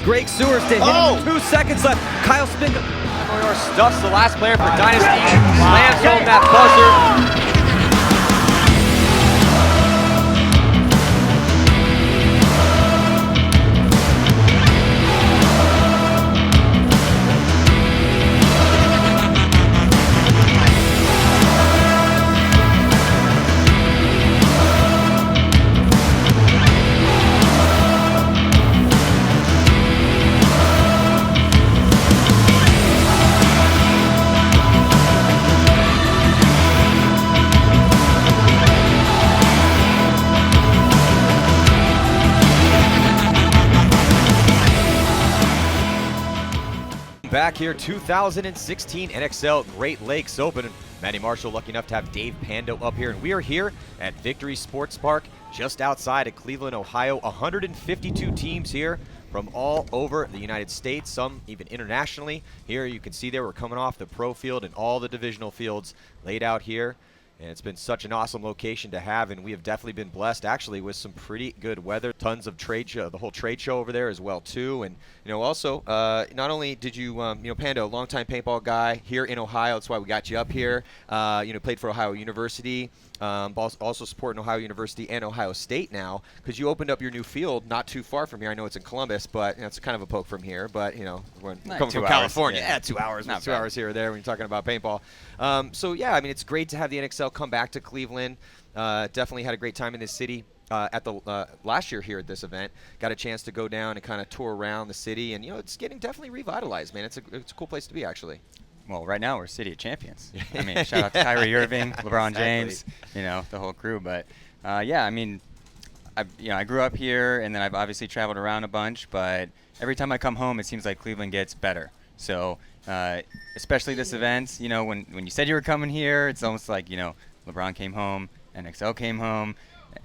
Greg Sewers to hit. 2 seconds left. Kyle Spingle stuffs the last player for Dynasty. Slams home that buzzer. Back here, 2016 NXL Great Lakes Open. Matty Marshall lucky enough to have Dave Pando up here, and we are here at Victory Sports Park just outside of Cleveland, Ohio. 152 teams here from all over the United States, some even internationally. Here you can see there we're coming off the pro field and all the divisional fields laid out here. And it's been such an awesome location to have, and we have definitely been blessed actually with some pretty good weather. Tons of trade show, the whole trade show over there as well too. And also not only did you Pando, longtime paintball guy here in Ohio, that's why we got you up here. Played for Ohio University, also supporting Ohio University and Ohio State now, because you opened up your new field not too far from here. I know it's in Columbus, but it's kind of a poke from here. But we're coming from California. Yeah, 2 hours. Not 2 hours here or there when you're talking about paintball. So yeah, I mean, it's great to have the NXL come back to Cleveland. Definitely had a great time in this city at the last year here at this event. Got a chance to go down and kind of tour around the city, and it's getting definitely revitalized, man. It's a cool place to be actually. Well, right now we're City of Champions. I mean, shout out to Kyrie Irving, LeBron James, the whole crew. But yeah, I mean, I grew up here, and then I've obviously traveled around a bunch. But every time I come home, it seems like Cleveland gets better. So especially this event, when you said you were coming here, it's almost like LeBron came home, NXL came home,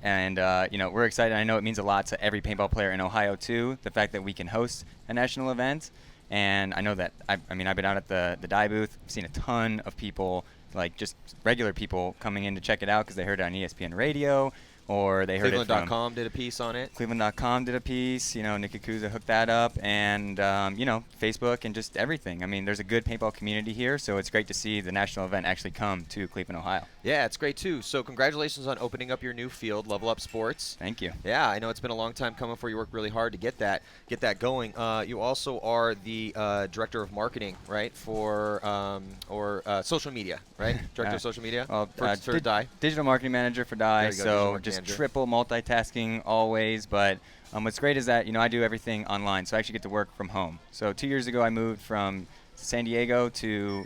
and we're excited. I know it means a lot to every paintball player in Ohio too, the fact that we can host a national event. And I know that I've been out at the die booth. I've seen a ton of people, like just regular people, coming in to check it out because they heard it on ESPN radio, or they heard it from Cleveland.com did a piece on it. Cleveland.com did a piece. Nick Akuza hooked that up, and Facebook and just everything. I mean, there's a good paintball community here, so it's great to see the national event actually come to Cleveland, Ohio. Yeah, it's great too. So congratulations on opening up your new field, Level Up Sports. Thank you. Yeah, I know it's been a long time coming for you. Worked really hard to get that going. You also are the director of marketing, right, for social media, right? Director of social media for Die. Digital marketing manager for Die. So just triple multitasking always. But what's great is that I do everything online, so I actually get to work from home. So 2 years ago, I moved from San Diego to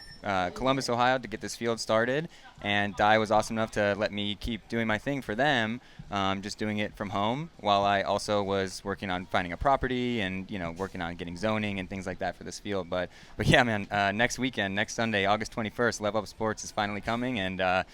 Columbus, Ohio to get this field started, and Die was awesome enough to let me keep doing my thing for them, just doing it from home while I also was working on finding a property and working on getting zoning and things like that for this field. But yeah, man, next weekend, next Sunday, August 21st, Level Up Sports is finally coming, and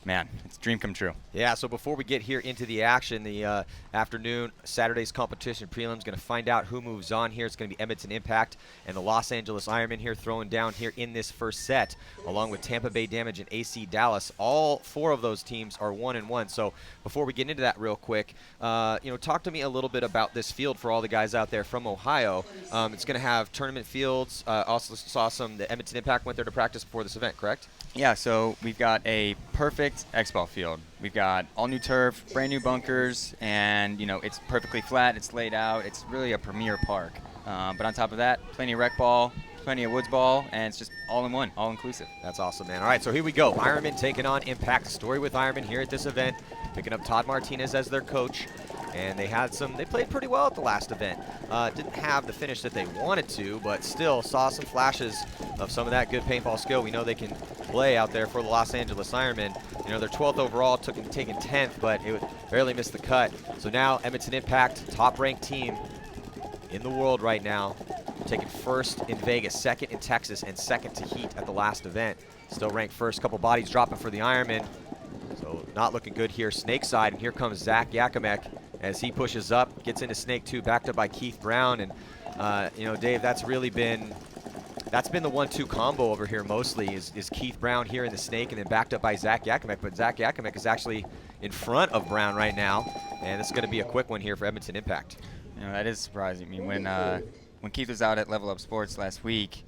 man, it's a dream come true. Yeah, so before we get here into the action, the afternoon, Saturday's competition prelim's going to find out who moves on here. It's going to be Edmonton Impact and the Los Angeles Ironmen here throwing down here in this first set, along with Tampa Bay Damage and AC Dallas. All 4 of those teams are 1-1. So before we get into that real quick, talk to me a little bit about this field for all the guys out there from Ohio. It's going to have tournament fields. Also saw the Edmonton Impact went there to practice before this event, correct? Yeah, so we've got a perfect X-Ball field. We've got all new turf, brand new bunkers, and it's perfectly flat. It's laid out. It's really a premier park. But on top of that, plenty of rec ball, plenty of woods ball, and it's just all in one, all inclusive. That's awesome, man. All right, so here we go. Ironmen taking on Impact. Story with Ironmen here at this event, picking up Todd Martinez as their coach. And they played pretty well at the last event. Didn't have the finish that they wanted to, but still saw some flashes of some of that good paintball skill. We know they can play out there for the Los Angeles Ironmen. They're 12th overall, taking 10th, but it barely missed the cut. So now Edmonton Impact, top-ranked team in the world right now, taking first in Vegas, second in Texas, and second to Heat at the last event. Still ranked first. Couple bodies dropping for the Ironmen. So not looking good here. Snake side, and here comes Zach Yakimek as he pushes up, gets into Snake 2, backed up by Keith Brown. And Dave, that's been the 1-2 combo over here mostly is Keith Brown here in the Snake, and then backed up by Zach Yakimek. But Zach Yakimek is actually in front of Brown right now, and it's going to be a quick one here for Edmonton Impact. That is surprising. I mean, when Keith was out at Level Up Sports last week,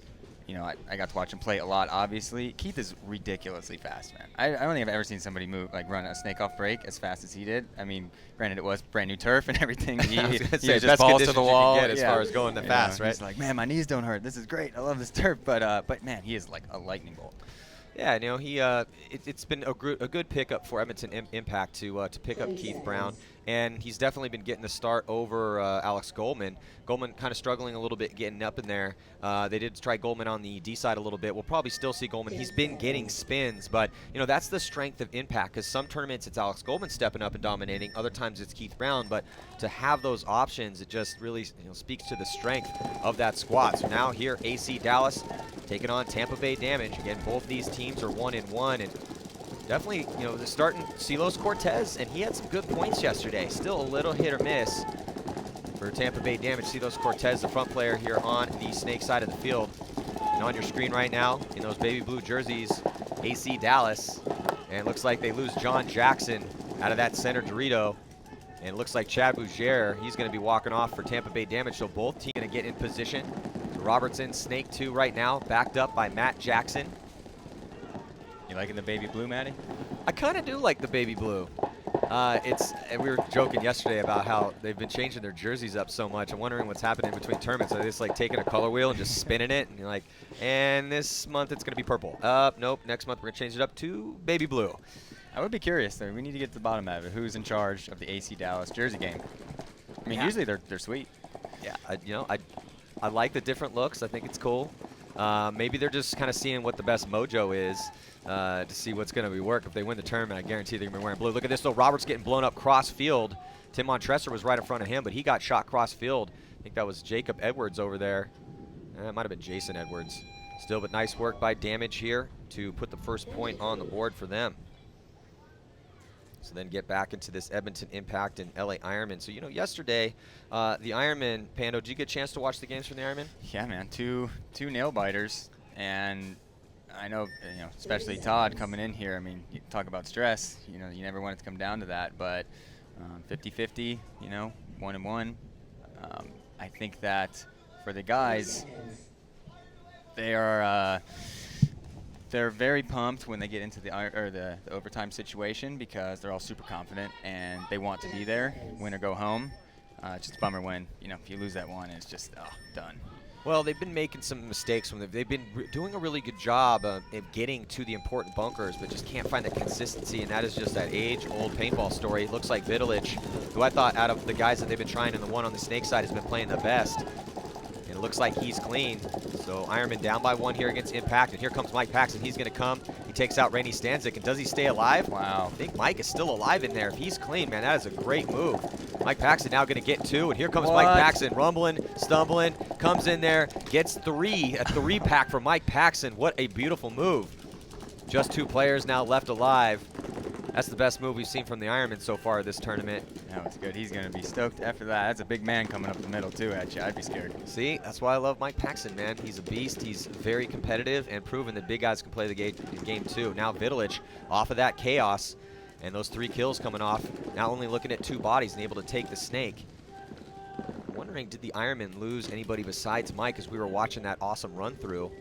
you know, I got to watch him play a lot, obviously. Keith is ridiculously fast, man. I don't think I've ever seen somebody run a snake off break as fast as he did. I mean, granted, it was brand new turf and everything. He was just balls to the wall. You can get as far as going that fast, right? He's like, man, my knees don't hurt. This is great. I love this turf. But man, he is like a lightning bolt. Yeah, you know, it's been a good pickup for Edmonton Impact to pick up Keith Brown, and he's definitely been getting the start over Alex Goldman. Goldman kind of struggling a little bit getting up in there. They did try Goldman on the D side a little bit. We'll probably still see Goldman. He's been getting spins, but you know that's the strength of Impact, because some tournaments it's Alex Goldman stepping up and dominating, other times it's Keith Brown. But to have those options, it just really speaks to the strength of that squad. So now here, AC Dallas taking on Tampa Bay Damage. Again, both these teams are 1-1, and definitely, you know, they're starting Silos Cortez, and he had some good points yesterday. Still a little hit or miss for Tampa Bay Damage. Silos Cortez, the front player here on the Snake side of the field. And on your screen right now, in those baby blue jerseys, AC Dallas. And it looks like they lose John Jackson out of that center Dorito. And it looks like Chad Bougier, he's going to be walking off for Tampa Bay Damage. So both teams going to get in position. So Robertson, Snake 2 right now, backed up by Matt Jackson. You liking the baby blue, Matty? I kind of do like the baby blue. We were joking yesterday about how they've been changing their jerseys up so much. I'm wondering what's happening between tournaments. Are they just like taking a color wheel and just spinning it? And you're like, and this month it's going to be purple. Nope, next month we're going to change it up to baby blue. I would be curious, though. We need to get to the bottom of it. Who's in charge of the AC Dallas jersey game? I mean, usually they're sweet. Yeah, I like the different looks. I think it's cool. Maybe they're just kind of seeing what the best mojo is to see what's going to be work. If they win the tournament, I guarantee they're going to be wearing blue. Look at this, though. Roberts getting blown up cross field. Tim Montresor was right in front of him, but he got shot cross field. I think that was Jacob Edwards over there. It might have been Jason Edwards. Still, but nice work by Damage here to put the first point on the board for them. So then get back into this Edmonton Impact and LA Ironmen. So, you know, yesterday, the Ironmen, Pando, did you get a chance to watch the games from the Ironmen? Yeah, man, two nail biters. And I know, especially Todd coming in here. I mean, you talk about stress. You know, you never want it to come down to that. But 50-50, 1-1. I think that for the guys, they are they're very pumped when they get into the overtime situation, because they're all super confident and they want to be there, win or go home. It's just a bummer when, if you lose that one, it's just done. Well, they've been making some mistakes. They've been doing a really good job of getting to the important bunkers, but just can't find the consistency, and that is just that age-old paintball story. It looks like Vitalic, who I thought out of the guys that they've been trying, and the one on the Snake side has been playing the best. And it looks like he's clean. So Ironman down by 1 here against Impact, and here comes Mike Paxton. He's going to come. He takes out Rainey Stanzik, and does he stay alive? Wow. I think Mike is still alive in there. If he's clean, man, that is a great move. Mike Paxton now going to get 2, and here comes Mike Paxton, rumbling, stumbling, comes in there, gets 3, a 3-pack for Mike Paxton. What a beautiful move. Just 2 players now left alive. That's the best move we've seen from the Ironman so far this tournament. That was good. He's going to be stoked after that. That's a big man coming up the middle, too, at you. I'd be scared. See, that's why I love Mike Paxton, man. He's a beast. He's very competitive and proven that big guys can play the game too. Now Vitalic off of that chaos, and those 3 kills coming off. Now only looking at 2 bodies and able to take the Snake. I'm wondering, did the Ironman lose anybody besides Mike as we were watching that awesome run through?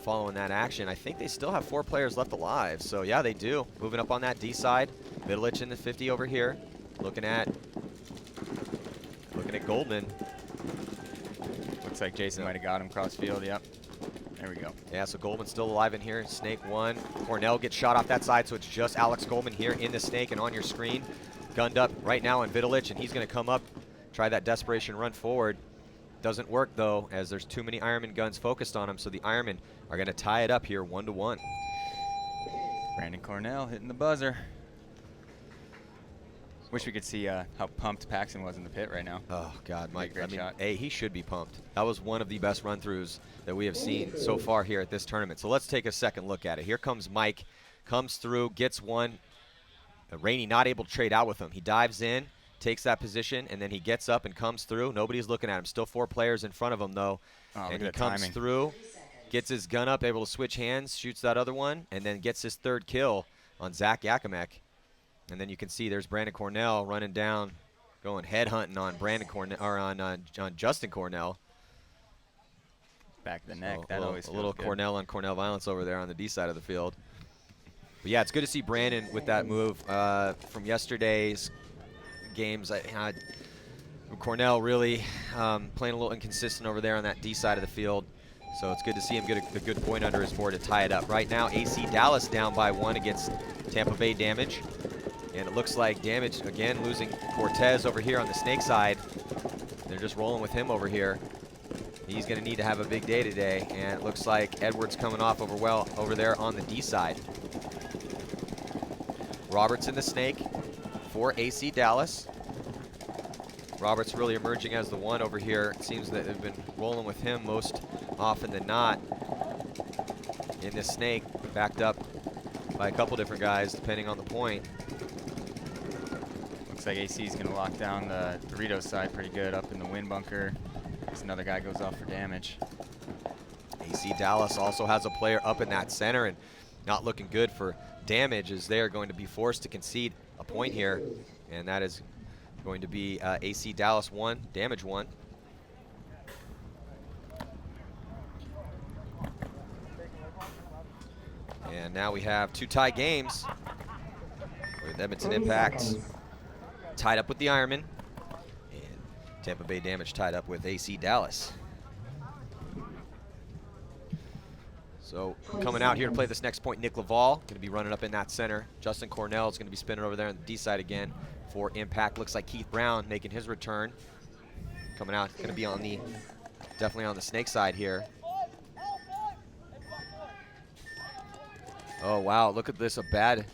Following that action, I think they still have 4 players left alive. So yeah, they do. Moving up on that D side, Vitalic in the 50 over here. Looking at Goldman. Looks like Jason might have got him cross field. Yep. There we go. Yeah, so Goldman's still alive in here. Snake 1. Cornell gets shot off that side, so it's just Alex Goldman here in the Snake and on your screen. Gunned up right now on Vitalic, and he's going to come up, try that desperation run forward. Doesn't work, though, as there's too many Ironman guns focused on him, so the Ironmen are going to tie it up here 1-1. Brandon Cornell hitting the buzzer. Wish we could see how pumped Paxton was in the pit right now. Oh, God, Mike. I mean, shot. he should be pumped. That was one of the best run-throughs that we have seen so far here at this tournament. So let's take a second look at it. Here comes Mike, comes through, gets one. Rainey not able to trade out with him. He dives in, takes that position, and then he gets up and comes through. Nobody's looking at him. Still 4 players in front of him, though. Oh, and he comes through, gets his gun up, able to switch hands, shoots that other one, and then gets his 3rd kill on Zach Yakimek. And then you can see there's Brandon Cornell running down, going head hunting on Brandon Cornell, or on Justin Cornell. Back of the neck. So That always a little feels good. Cornell on Cornell violence over there on the D side of the field. But yeah, it's good to see Brandon with that move from yesterday's games. Cornell really playing a little inconsistent over there on that D side of the field. So it's good to see him get a good point under his board to tie it up. Right now, AC Dallas down by 1 against Tampa Bay Damage. And it looks like Damage, again, losing Cortez over here on the Snake side. They're just rolling with him over here. He's going to need to have a big day today. And it looks like Edwards coming off over there on the D side. Roberts in the Snake for AC Dallas. Roberts really emerging as the one over here. It seems that they've been rolling with him most often than not in this Snake, backed up by a couple different guys depending on the point. Looks like AC is going to lock down the Doritos side pretty good up in the wind bunker. As another guy goes off for damage. AC Dallas also has a player up in that center, and not looking good for Damage as they are going to be forced to concede a point here, and that is going to be AC Dallas 1, Damage 1. And now we have 2 tie games with Edmonton Impact tied up with the Ironmen, and Tampa Bay Damage tied up with AC Dallas. So coming out here to play this next point, Nick Laval going to be running up in that center. Justin Cornell is going to be spinning over there on the D side again for Impact. Looks like Keith Brown making his return. Coming out, going to be on the, definitely on the Snake side here. Oh, wow, look at this, I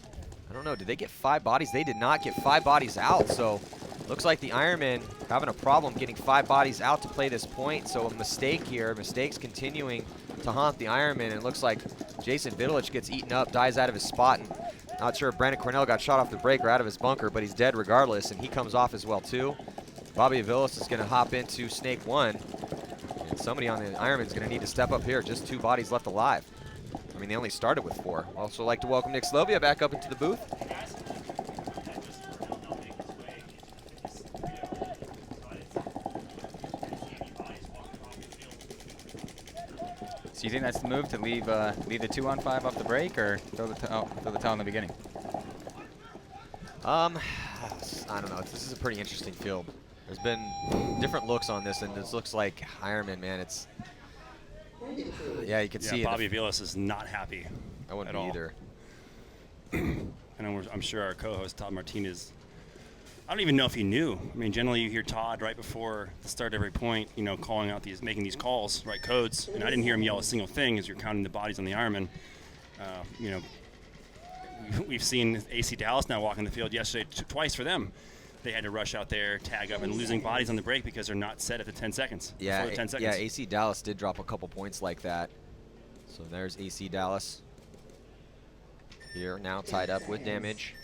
don't know, did they get 5 bodies? They did not get 5 bodies out, so looks like the Ironmen having a problem getting 5 bodies out to play this point, so a mistake here, mistakes continuing to haunt the Ironmen, and it looks like Jason Vidulich gets eaten up, dies out of his spot, and not sure if Brandon Cornell got shot off the break or out of his bunker, but he's dead regardless, and he comes off as well too. Bobby Aviles is going to hop into Snake 1, and somebody on the Ironmen is going to need to step up here. Just 2 bodies left alive. I mean, they only started with 4. Also like to welcome Nick Slovia back up into the booth. So you think that's the move, to leave the 2-on-5 off the break, or throw the towel in the beginning? I don't know. This is a pretty interesting field. There's been different looks on this, and this looks like Ironman, man. It's, yeah, you can see Bobby Aviles is not happy. I wouldn't at be all. either. And I'm sure our co-host Todd Martinez, I don't even know if he knew. I mean, generally you hear Todd right before the start of every point, you know, calling out these, making these calls, right, codes. And I didn't hear him yell a single thing as you're counting the bodies on the Ironman. You know, we've seen AC Dallas now walking the field yesterday twice for them. They had to rush out there, tag up, and losing bodies on the break because they're not set at the 10 seconds. Yeah, Before the 10 seconds. yeah. AC Dallas did drop a couple points like that. So there's AC Dallas here now tied up with Damage.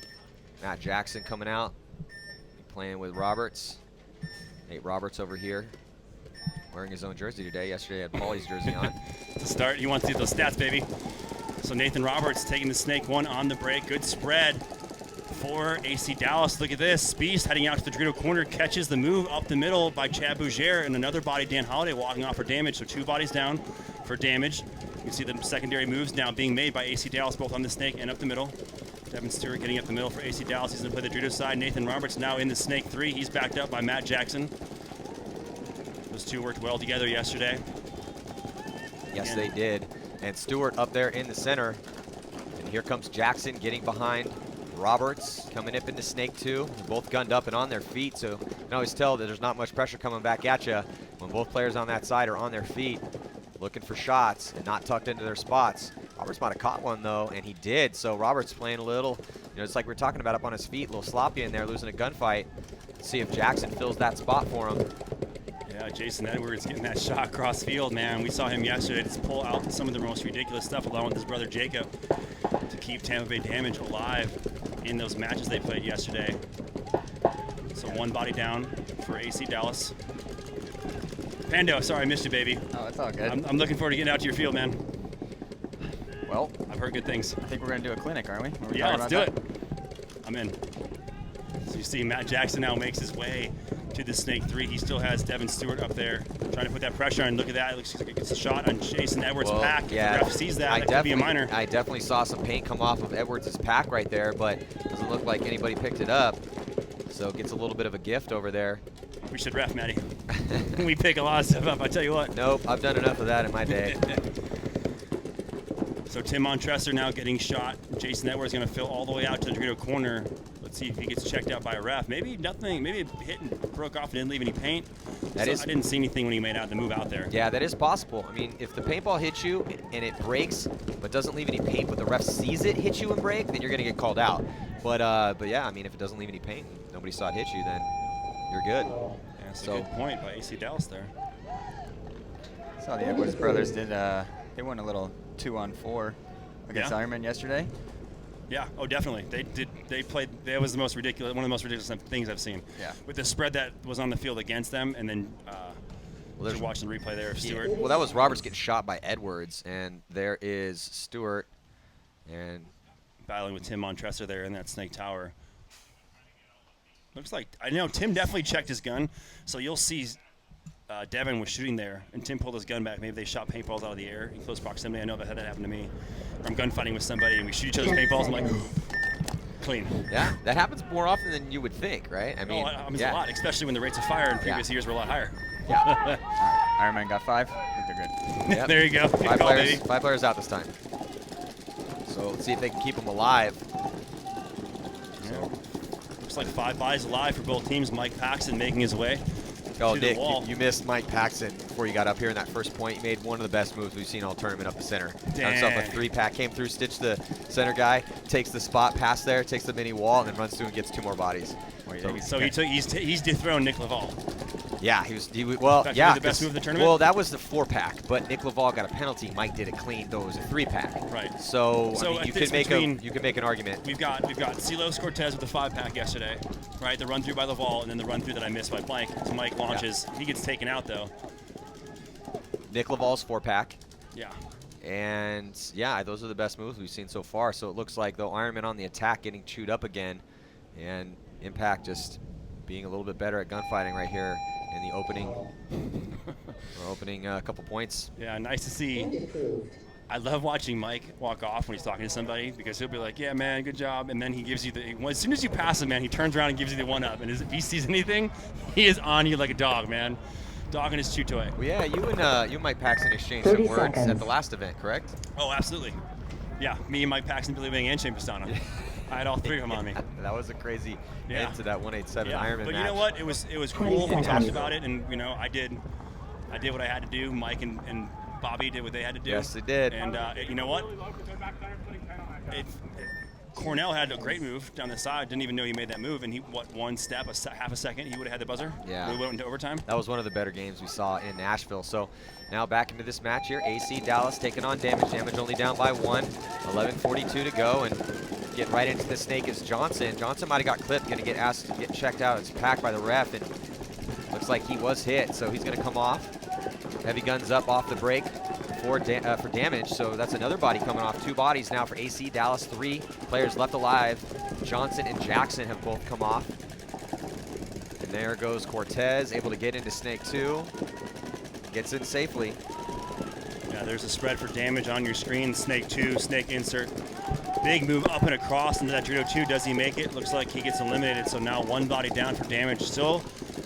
Matt Jackson coming out, playing with Roberts. Nate Roberts over here, wearing his own jersey today. Yesterday he had Paulie's jersey on. To start, you want to see those stats, baby. So Nathan Roberts taking the Snake 1 on the break. Good spread for AC Dallas. Look at this. Spies heading out to the Dorito corner, catches the move up the middle by Chad Bougere, and another body, Dan Holliday, walking off for Damage. So 2 bodies down for Damage. You can see the secondary moves now being made by AC Dallas, both on the Snake and up the middle. Devin Stewart getting up the middle for AC Dallas. He's going to play the Dorito side. Nathan Roberts now in the Snake 3. He's backed up by Matt Jackson. Those 2 worked well together yesterday. Yes, they did. And Stewart up there in the center. And here comes Jackson getting behind Roberts, coming up into Snake 2. They're both gunned up and on their feet, so you can always tell that there's not much pressure coming back at you when both players on that side are on their feet, looking for shots and not tucked into their spots. Roberts might have caught one, though, and he did. So Roberts playing a little, you know, it's like we were talking about up on his feet, a little sloppy in there, losing a gunfight. Let's see if Jackson fills that spot for him. Yeah, Jason Edwards getting that shot across field, man. We saw him yesterday just pull out some of the most ridiculous stuff along with his brother Jacob to keep Tampa Bay Damage alive in those matches they played yesterday. So 1 body down for AC Dallas. Pando, sorry I missed you, baby. Oh, that's all good. I'm looking forward to getting out to your field, man. Well, I've heard good things. I think we're going to do a clinic, aren't we? Are we Yeah, talking let's about do that? it. I'm in. So you see Matt Jackson now makes his way to the Snake 3. He still has Devin Stewart up there trying to put that pressure on. Look at that. It looks like it gets a shot on Jason Edwards' pack. Yeah, if the ref sees that, that could be a minor. I definitely saw some paint come off of Edwards' pack right there, but doesn't look like anybody picked it up. So gets a little bit of a gift over there. We should ref, Matty. We pick a lot of stuff up, I tell you what. Nope, I've done enough of that in my day. So Tim Montresor now getting shot. Jason Edwards going to fill all the way out to the Dorito corner. Let's see if he gets checked out by a ref. Maybe nothing. Maybe it hit and broke off and didn't leave any paint. I didn't see anything when he made out the move out there. Yeah, that is possible. I mean, if the paintball hits you and it breaks but doesn't leave any paint, but the ref sees it hit you and break, then you're going to get called out. But yeah, I mean, if it doesn't leave any paint, nobody saw it hit you, then you're good. Yeah, that's a good point by AC Dallas there. Saw the Edwards brothers did. They won a little 2-on-4 against Ironmen yesterday. Yeah, oh definitely. They played. That was the most ridiculous. One of the most ridiculous things I've seen. Yeah. With the spread that was on the field against them, and then you're watching the replay there of Stewart. Well, that was Roberts getting shot by Edwards, and there is Stewart, and battling with Tim Montresor there in that Snake Tower. Looks like, I know Tim definitely checked his gun, so you'll see Devin was shooting there, and Tim pulled his gun back. Maybe they shot paintballs out of the air in close proximity. I know that happened to me. I'm gunfighting with somebody, and we shoot each other's paintballs. I'm like, clean. Yeah, that happens more often than you would think, right? I mean, a lot, especially when the rates of fire in previous years were a lot higher. Yeah. Ironman got 5. I think they're good. Yep. There you go. Five players out this time. So let's see if they can keep them alive. So, looks like 5 buys alive for both teams. Mike Paxton making his way to Nick, the wall. you missed Mike Paxton before you got up here in that first point. You made one of the best moves we've seen all tournament up the center. Got himself a 3-pack, came through, stitched the center guy, takes the spot past there, takes the mini wall, and then runs through and gets 2 more bodies. So he's dethroned Nick Laval. Yeah, he was the best move of the tournament. Well, that was the 4-pack, but Nick Laval got a penalty. Mike did it clean, though it was a 3-pack. Right. So I mean, you could make an argument. We've got Silos Cortez with the 5-pack yesterday, right? The run through by Laval, and then the run through that I missed by Blank. So Mike launches. Yeah. He gets taken out though. Nick Laval's 4-pack. Yeah. And yeah, those are the best moves we've seen so far. So it looks like though Ironman on the attack getting chewed up again, and Impact just being a little bit better at gunfighting right here in the opening. We're opening a couple points. Yeah, nice to see. I love watching Mike walk off when he's talking to somebody because he'll be like, "Yeah, man, good job," and then he gives you as soon as you pass him, man, he turns around and gives you the 1-up. And if he sees anything, he is on you like a dog, man. Dog and his chew toy. Well, yeah, you and Mike Paxton exchanged some words at the last event, correct? Oh, absolutely. Yeah, me and Mike Paxton, Billy Bang, and Shane Pistano. I had all 3 of them on me. That was a crazy end to that 187 Ironman but match. you know what? It was cool. We talked about it, and you know, I did what I had to do. Mike and Bobby did what they had to do. Yes, they did. And you know what? Cornell had a great move down the side. Didn't even know he made that move. And he, one step, half a second, he would have had the buzzer. Yeah. We went into overtime. That was one of the better games we saw in Nashville. So now back into this match here. AC Dallas taking on Damage. Damage only down by 1. 11:42 to go. And get right into the snake is Johnson. Johnson might have got clipped. Going to get asked to get checked out. It's packed by the ref. And looks like he was hit. So he's going to come off. Heavy guns up off the break for Damage. So that's another body coming off. 2 bodies now for AC Dallas. 3 players left alive. Johnson and Jackson have both come off. And there goes Cortez, able to get into Snake 2. Gets in safely. Yeah, there's a spread for Damage on your screen. Snake 2, Snake insert. Big move up and across into that Dorito 2. Does he make it? Looks like he gets eliminated. So now 1 body down for Damage. Still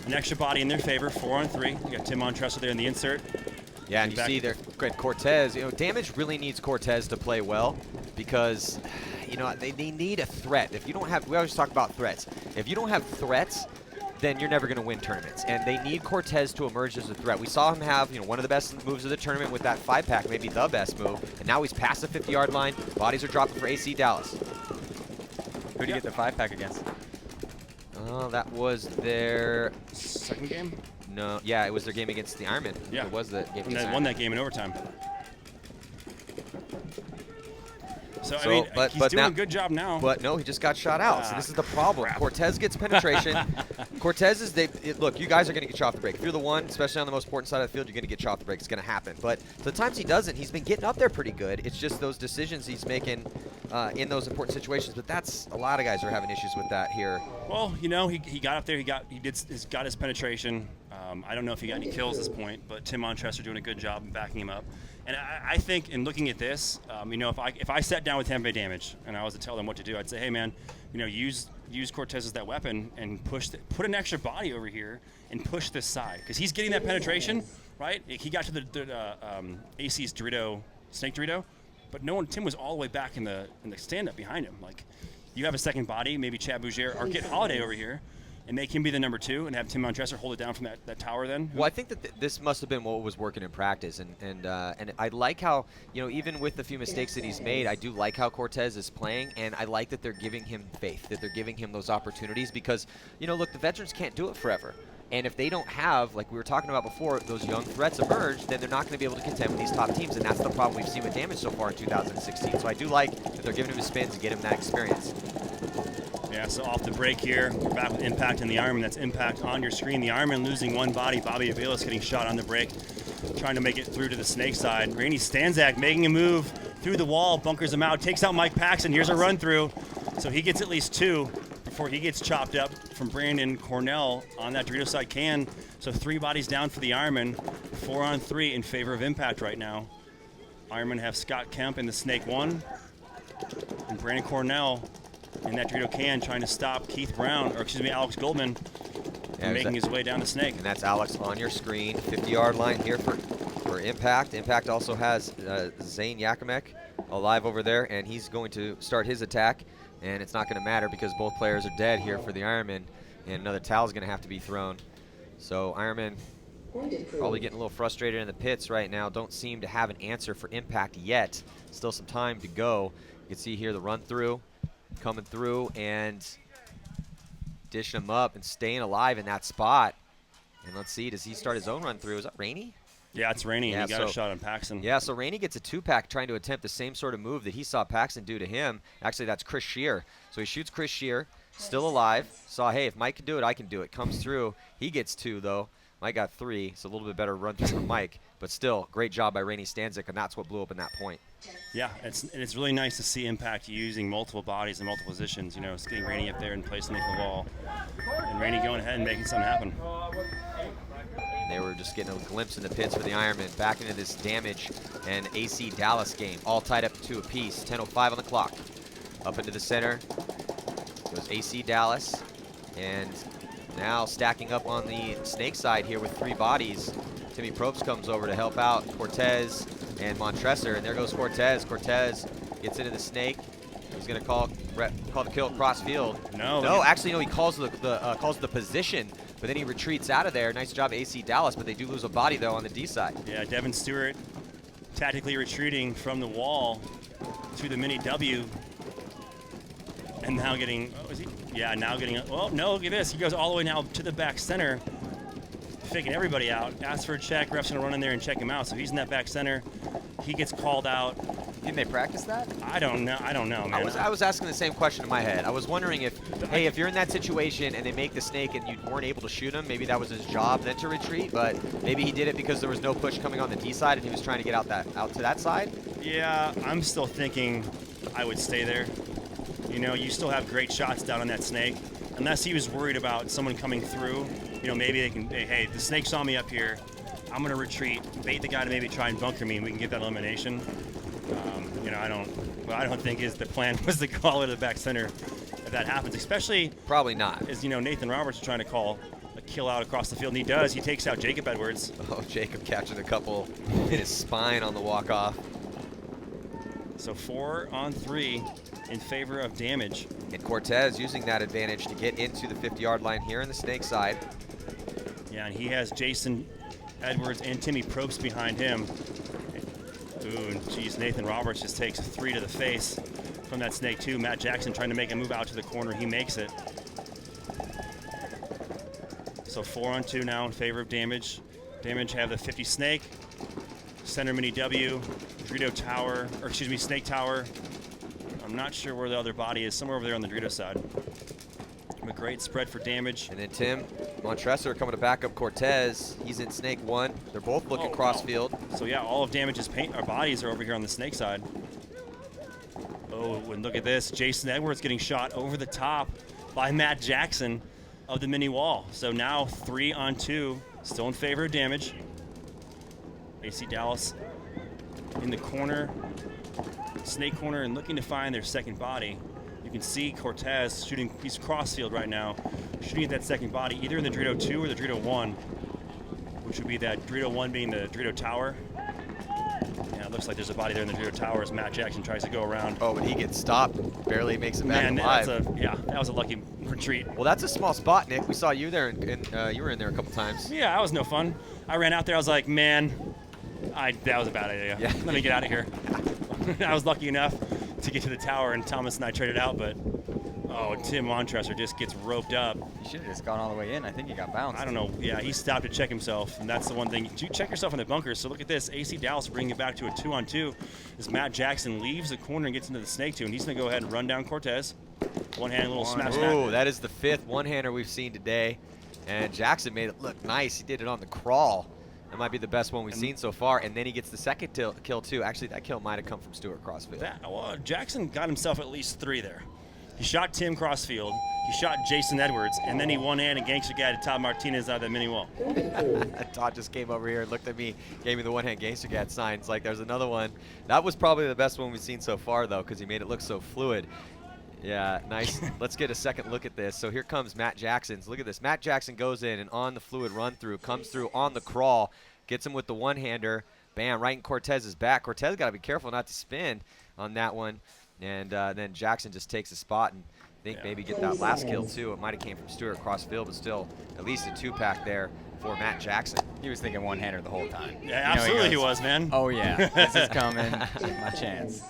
an extra body in their favor. 4-on-3. You got Tim Montresor there in the insert. Yeah, and you see there, Cortez, you know, Damage really needs Cortez to play well because, you know, they need a threat. If you don't have, we always talk about threats. If you don't have threats, then you're never going to win tournaments. And they need Cortez to emerge as a threat. We saw him have, you know, one of the best moves of the tournament with that 5-pack, maybe the best move. And now he's past the 50-yard line. Bodies are dropping for AC Dallas. Who did you get the 5-pack against? Oh, that was their second game? No, yeah, it was their game against the Ironmen. Yeah. It was the game and they won that game in overtime. So I mean, he's doing a good job now. But no, he just got shot out. So this is the problem. Crap. Cortez gets penetration. Cortez is look, you guys are going to get you off the break. If you're the one, especially on the most important side of the field, you're going to get you off the break. It's going to happen. But the times he doesn't, he's been getting up there pretty good. It's just those decisions he's making in those important situations. But that's a lot of guys are having issues with that here. Well, you know, he got up there. He got his penetration. I don't know if he got any kills at this point, but Tim Montressor doing a good job backing him up. And I think in looking at this, you know, if I sat down with Tampa Bay Damage and I was to tell them what to do, I'd say, hey man, you know, use Cortez as that weapon and put an extra body over here and push this side because he's getting that penetration, right? He got to the AC's snake Dorito, but Tim was all the way back in the stand-up behind him. Like, you have a second body, maybe Chad Bouger or get Holiday over here and make him be the number 2 and have Tim Montressor hold it down from that tower then. Well, I think that this must have been what was working in practice, and I like how, you know, even with the few mistakes that he's made, I do like how Cortez is playing, and I like that they're giving him faith, that they're giving him those opportunities because, you know, look, the veterans can't do it forever. And if they don't have, like we were talking about before, those young threats emerge, then they're not going to be able to contend with these top teams, and that's the problem we've seen with Damage so far in 2016. So I do like that they're giving him his spins and get him that experience. Yeah, so off the break here, we're back with Impact and the Ironman. That's Impact on your screen. The Ironman losing one body. Bobby Aviles getting shot on the break, trying to make it through to the snake side. Rainey Stanzak making a move through the wall, bunkers him out, takes out Mike Paxton. Here's a run through. So he gets at least 2 before he gets chopped up from Brandon Cornell on that Dorito side can. So 3 bodies down for the Ironman, 4 on 3 in favor of Impact right now. Ironman have Scott Kemp in the snake 1, and Brandon Cornell in that Dorito can trying to stop Alex Goldman from making his way down the snake. And that's Alex on your screen. 50-yard line here for Impact. Impact also has Zane Yakimek alive over there, and he's going to start his attack. And it's not going to matter because both players are dead here for the Ironman, and another towel is going to have to be thrown. So Ironman probably getting a little frustrated in the pits right now. Don't seem to have an answer for Impact yet. Still some time to go. You can see here the run through coming through and dishing him up and staying alive in that spot. And let's see, does he start his own run through? Is that Rainey? Yeah, it's Rainey, yeah, and he got a shot on Paxton. Yeah, so Rainey gets a 2-pack trying to attempt the same sort of move that he saw Paxton do to him. Actually, that's Chris Shear. So he shoots Chris Shear, still alive. Saw, hey, if Mike can do it, I can do it. Comes through. He gets 2, though. Mike got 3, so a little bit better run through from Mike. But still, great job by Rainey Stanzik, and that's what blew up in that point. Yeah, it's really nice to see Impact using multiple bodies in multiple positions. You know, it's getting Rainey up there and placing it in the wall. And Rainey going ahead and making something happen. They were just getting a glimpse in the pits for the Ironmen. Back into this Damage and AC Dallas game. All tied up 2 apiece. 10:05 on the clock. Up into the center goes AC Dallas. And now stacking up on the snake side here with 3 bodies. Timmy Probst comes over to help out Cortez and Montressor. And there goes Cortez. Cortez gets into the snake. He's going to call the kill across field. No, actually, no, he calls the position. But then he retreats out of there. Nice job, AC Dallas, but they do lose a body, though, on the D side. Yeah, Devin Stewart tactically retreating from the wall to the mini W. And now getting, well, no, look at this. He goes all the way now to the back center, faking everybody out. Asks for a check. Ref's going to run in there and check him out. So he's in that back center. He gets called out. Didn't they practice that? I don't know, man. I was asking the same question in my head. I was wondering if, hey, if you're in that situation and they make the snake and you weren't able to shoot him, maybe that was his job then to retreat, but maybe he did it because there was no push coming on the D side and he was trying to get out to that side? Yeah, I'm still thinking I would stay there. You know, you still have great shots down on that snake. Unless he was worried about someone coming through, you know, maybe they can, hey, the snake saw me up here. I'm going to retreat, bait the guy to maybe try and bunker me, and we can get that elimination. You know, I don't think the plan was to call it to the back center if that happens, especially probably not. As you know, Nathan Roberts is trying to call a kill out across the field, and he does. He takes out Jacob Edwards. Oh, Jacob catching a couple in his spine on the walk-off. So 4 on 3 in favor of Damage. And Cortez using that advantage to get into the 50-yard line here in the snake side. Yeah, and he has Jason Edwards and Timmy Probst behind him. Ooh, geez, Nathan Roberts just takes 3 to the face from that snake too. Matt Jackson trying to make a move out to the corner. He makes it. So 4 on 2 now in favor of Damage. Damage have the 50 snake, center mini W, Dorito tower, or excuse me, snake tower, I'm not sure where the other body is. Somewhere over there on the Dorito side. A great spread for damage. And then Tim Montresor coming to back up Cortez. He's in snake 1. They're both looking cross field. So yeah, all of damage's our bodies are over here on the snake side. Oh, and look at this. Jason Edwards getting shot over the top by Matt Jackson of the mini wall. So now 3 on 2, still in favor of damage. AC Dallas in the corner, snake corner, and looking to find their second body. You can see Cortez shooting, he's crossfield right now, shooting at that second body, either in the Dorito 2 or the Dorito 1, which would be that Dorito 1 being the Dorito Tower. Yeah, it looks like there's a body there in the Dorito Tower as Matt Jackson tries to go around. Oh, but he gets stopped, barely makes it back alive. That was a lucky retreat. Well, that's a small spot, Nick. We saw you there, and you were in there a couple times. Yeah, that was no fun. I ran out there, I was like, man, that was a bad idea. Yeah. Let me get out of here. I was lucky enough to get to the tower, and Thomas and I traded out, but Tim Montresor just gets roped up. He should have just gone all the way in. I think he got bounced. I don't know. Yeah, he stopped to check himself, and that's the one thing. You check yourself in the bunkers. So look at this. AC Dallas bringing it back to a 2-on-2 as Matt Jackson leaves the corner and gets into the snake 2, and he's going to go ahead and run down Cortez. One-hand little smash. Ooh, that is the 5th one-hander we've seen today, and Jackson made it look nice. He did it on the crawl. That might be the best one we've seen so far, and then he gets the second kill too. Actually, that kill might have come from Stewart Crossfield. Jackson got himself at least 3 there. He shot Tim Crossfield, he shot Jason Edwards, and then he one-handed gangster guy to Todd Martinez out of that mini wall. Todd just came over here and looked at me, gave me the one-hand gangster gat sign. It's like there's another one. That was probably the best one we've seen so far, though, because he made it look so fluid. Yeah, nice. Let's get a second look at this. So here comes Matt Jackson's. Look at this. Matt Jackson goes in and on the fluid run through, comes through on the crawl, gets him with the one-hander. Bam, right in Cortez's back. Cortez got to be careful not to spin on that one. And then Jackson just takes a spot and maybe get that last kill too. It might have came from Stewart Crossfield, but still at least a 2-pack there for Matt Jackson. He was thinking one-hander the whole time. Yeah, absolutely he was, man. Oh yeah, this is coming. My chance.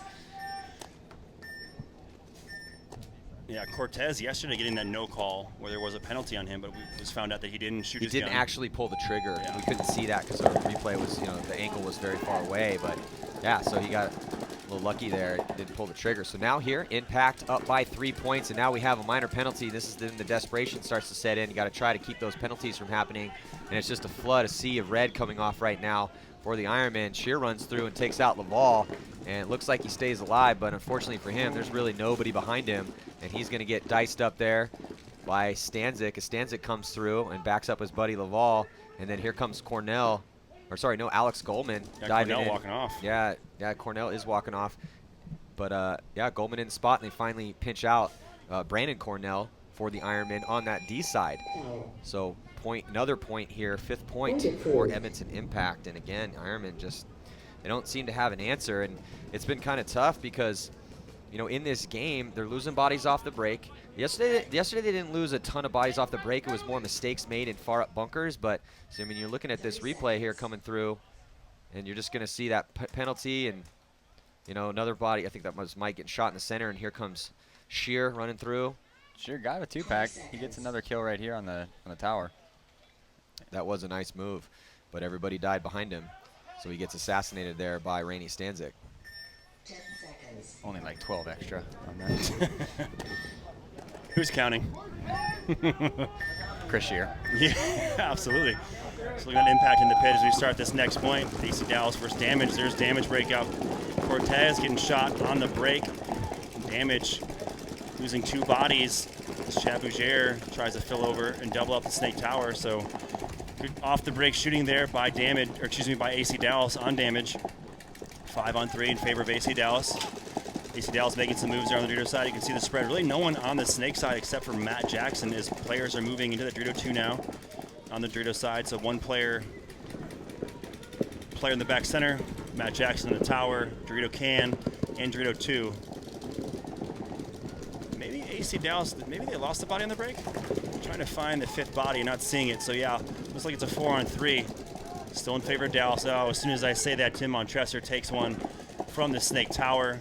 Yeah, Cortez yesterday getting that no call where there was a penalty on him, but it was found out that he didn't shoot his gun. He didn't actually pull the trigger. Yeah. We couldn't see that because our replay was, the angle was very far away. But yeah, so he got a little lucky there. Didn't pull the trigger. So now here, Impact up by 3 points, and now we have a minor penalty. This is then the desperation starts to set in. You got to try to keep those penalties from happening, and it's just a sea of red coming off right now for the Ironmen. Shear runs through and takes out Laval, and it looks like he stays alive, but unfortunately for him, there's really nobody behind him, and he's going to get diced up there by Stanzik as Stanzik comes through and backs up his buddy Laval, and then here comes Alex Goldman diving in. Walking off. Yeah, Cornell is walking off, but Goldman in the spot, and they finally pinch out Brandon Cornell for the Ironmen on that D side. So another point here, 5th point for Edmonton Impact, and again, Ironmen they don't seem to have an answer, and it's been kind of tough because, in this game, they're losing bodies off the break. Yesterday they didn't lose a ton of bodies off the break. It was more mistakes made in far up bunkers, but you're looking at this replay here coming through, and you're just going to see that penalty and, another body. I think that was Mike getting shot in the center, and here comes Shear running through. Shear got a 2-pack. He gets another kill right here on the tower. That was a nice move, but everybody died behind him. So he gets assassinated there by Rainey Stanzik. 10 seconds. Only like 12 extra on that. Who's counting? Chris Shear. Yeah, absolutely. So we got Impact in the pit as we start this next point. AC Dallas versus Damage. There's Damage breakout. Cortez getting shot on the break. Damage losing 2 bodies. Chad Bougere tries to fill over and double up the Snake Tower. So good off the break shooting there by AC Dallas on Damage. 5-on-3 in favor of AC Dallas. AC Dallas making some moves there on the Dorito side. You can see the spread. Really no one on the Snake side except for Matt Jackson as players are moving into the Dorito 2 now on the Dorito side. So one player in the back center, Matt Jackson in the tower, Dorito can, and Dorito 2. Maybe AC Dallas, maybe they lost the body on the break? I'm trying to find the 5th body and not seeing it. So yeah, looks like it's a 4-on-3. Still in favor of Dallas. Oh, as soon as I say that, Tim Montresor takes one from the Snake Tower.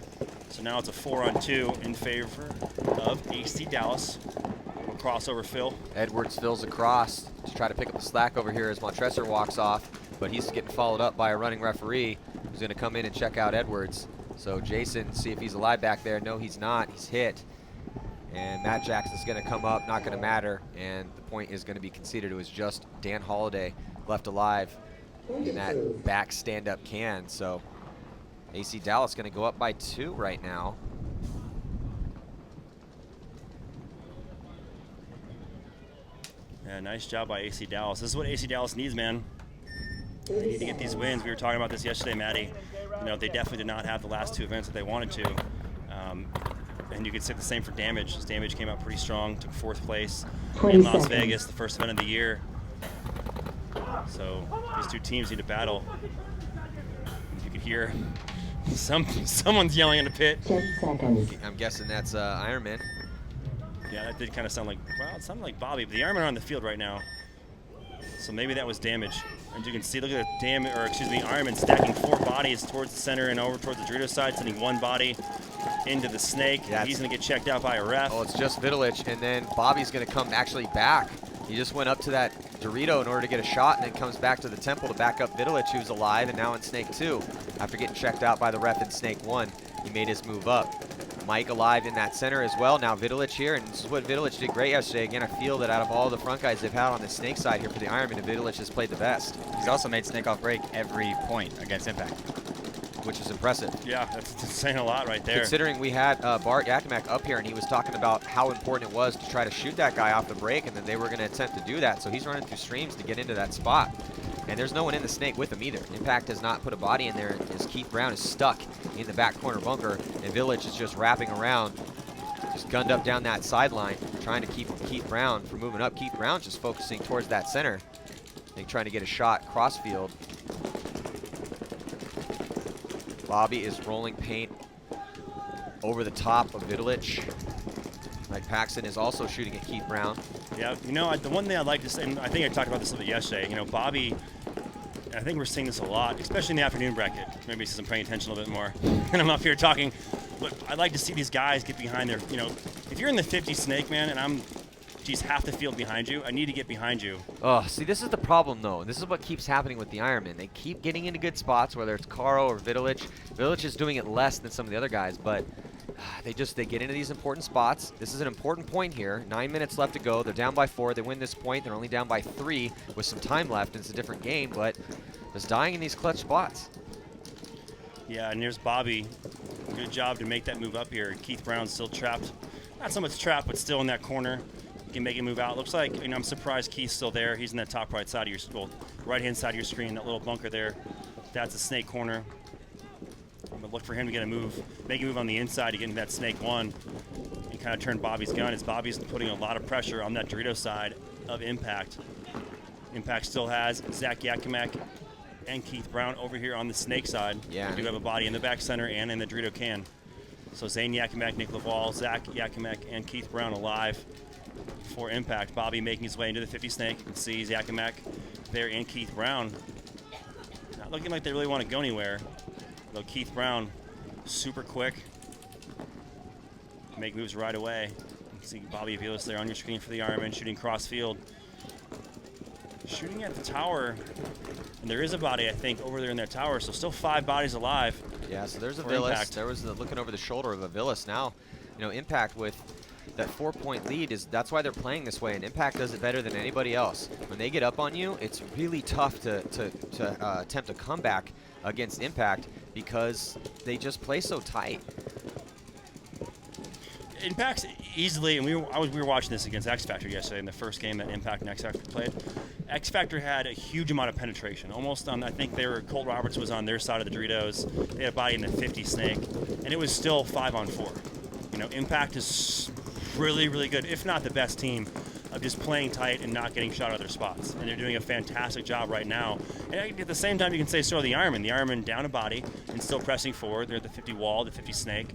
So now it's a 4-on-2 in favor of AC Dallas. We'll crossover Phil. Edwards fills across to try to pick up the slack over here as Montresor walks off, but he's getting followed up by a running referee who's going to come in and check out Edwards. So Jason, see if he's alive back there. No, he's not. He's hit. And Matt Jackson's going to come up, not going to matter. And the point is going to be conceded. It was just Dan Holliday left alive in that back stand-up can. So AC Dallas going to go up by 2 right now. Yeah, nice job by AC Dallas. This is what AC Dallas needs, man. They need to get these wins. We were talking about this yesterday, Maddie. You know, they definitely did not have the last 2 events that they wanted to. And you could say the same for Damage. Damage came out pretty strong, took 4th place in Las Vegas, the first event of the year. So these 2 teams need to battle. You could hear someone's yelling in the pit. 10 seconds. I'm guessing that's Ironmen. Yeah, that did kind of sound like, well, it sounded like Bobby, but the Ironmen are on the field right now. So maybe that was Damage. And you can see, look at the Ironman stacking 4 bodies towards the center and over towards the Dorito side, sending 1 body into the snake. Yeah, he's going to get checked out by a ref. Oh, it's just Vidulich, and then Bobby's going to come actually back. He just went up to that Dorito in order to get a shot, and then comes back to the temple to back up Vidulich, who's alive and now in Snake 2. After getting checked out by the ref in Snake 1, he made his move up. Mike alive in that center as well. Now Vidulich here, and this is what Vidulich did great yesterday. Again, I feel that out of all the front guys they've had on the Snake side here for the Ironman, Vidulich has played the best. He's also made Snake off break every point against Impact, which is impressive. Yeah, that's saying a lot right there. Considering we had Bart Yakimak up here, and he was talking about how important it was to try to shoot that guy off the break, and then they were going to attempt to do that. So he's running through streams to get into that spot. And there's no one in the Snake with him either. Impact has not put a body in there, as Keith Brown is stuck in the back corner bunker, and Village is just wrapping around, just gunned up down that sideline, trying to keep Keith Brown from moving up. Keith Brown just focusing towards that center, I think trying to get a shot crossfield. Bobby is rolling paint over the top of Vidulich. Mike Paxton is also shooting at Keith Brown. Yeah, you know, the one thing I'd like to say, and I think I talked about this a little bit yesterday, you know, Bobby, I think we're seeing this a lot, especially in the afternoon bracket. Maybe since I'm paying attention a little bit more and I'm up here talking. But I'd like to see these guys get behind their, you know, if you're in the 50 Snake, man, and I'm, geez, half the field behind you, I need to get behind you. Oh, see, this is the problem, though. This is what keeps happening with the Ironmen. They keep getting into good spots, whether it's Caro or Vidulich. Vidulich is doing it less than some of the other guys, but they get into these important spots. This is an important point here. 9 minutes left to go. They're down by 4. They win this point. They're only down by 3 with some time left. It's a different game, but just dying in these clutch spots. Yeah, and there's Bobby. Good job to make that move up here. Keith Brown's still trapped. Not so much trapped, but still in that corner. He can make it move out. Looks like, you know, I'm surprised Keith's still there. He's in that top right side of your, well, right-hand side of your screen, that little bunker there. That's a Snake corner. But look for him to get a move, make a move on the inside to get into that Snake 1 and kind of turn Bobby's gun, as Bobby's putting a lot of pressure on that Dorito side of Impact. Impact still has Zach Yakimak and Keith Brown over here on the Snake side. Yeah. They do have a body in the back center and in the Dorito can. So Zane Yakimak, Nick Laval, Zach Yakimak, and Keith Brown alive for Impact. Bobby making his way into the 50 Snake. You can see Yakimak there and Keith Brown. Not looking like they really want to go anywhere. Though Keith Brown, super quick, make moves right away. You can see Bobby Aviles there on your screen for the Ironman, shooting cross field. Shooting at the tower, and there is a body, I think, over there in that tower, so still 5 bodies alive. Yeah, so there's a for Villas. Impact. There was the looking over the shoulder of a Villas. Now, you know, Impact with that 4-point lead, that's why they're playing this way, and Impact does it better than anybody else. When they get up on you, it's really tough to attempt a comeback against Impact because they just play so tight. Impact's easily, and we were watching this against X Factor yesterday in the first game that Impact and X Factor played. X Factor had a huge amount of penetration, almost on, I think Colt Roberts was on their side of the Doritos. They had a body in the 50 Snake, and it was still 5-on-4. You know, Impact is really, really good, if not the best team, of just playing tight and not getting shot out of their spots. And they're doing a fantastic job right now. And at the same time, you can say so are the Ironmen. The Ironmen down a body and still pressing forward. They're at the 50 wall, the 50 Snake.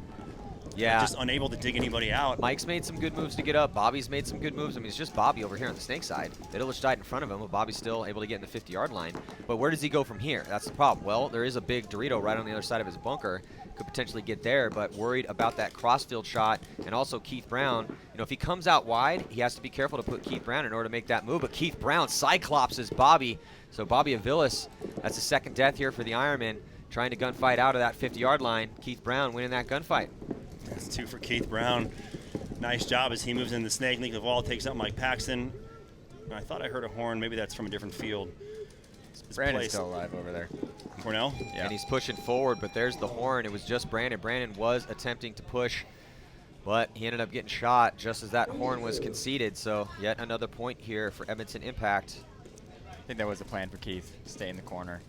Yeah. Just unable to dig anybody out. Mike's made some good moves to get up. Bobby's made some good moves. I mean, it's just Bobby over here on the Snake side. Vidulich died in front of him, but Bobby's still able to get in the 50-yard line. But where does he go from here? That's the problem. Well, there is a big Dorito right on the other side of his bunker. Could potentially get there, but worried about that crossfield shot. And also Keith Brown. You know, if he comes out wide, he has to be careful to put Keith Brown in order to make that move. But Keith Brown cyclopses Bobby. So Bobby Aviles, that's the second death here for the Ironman. trying to gunfight out of that 50-yard line. Keith Brown winning that gunfight. That's 2 for Keith Brown. Nice job as he moves in the snake. Nick Laval takes out Mike Paxton. I thought I heard a horn. Maybe that's from a different field. Brandon's still alive over there. Cornell? Yeah. And he's pushing forward, but there's the horn. It was just Brandon. Brandon was attempting to push, but he ended up getting shot just as that horn was conceded. So yet another point here for Edmonton Impact. I think that was the plan for Keith, stay in the corner.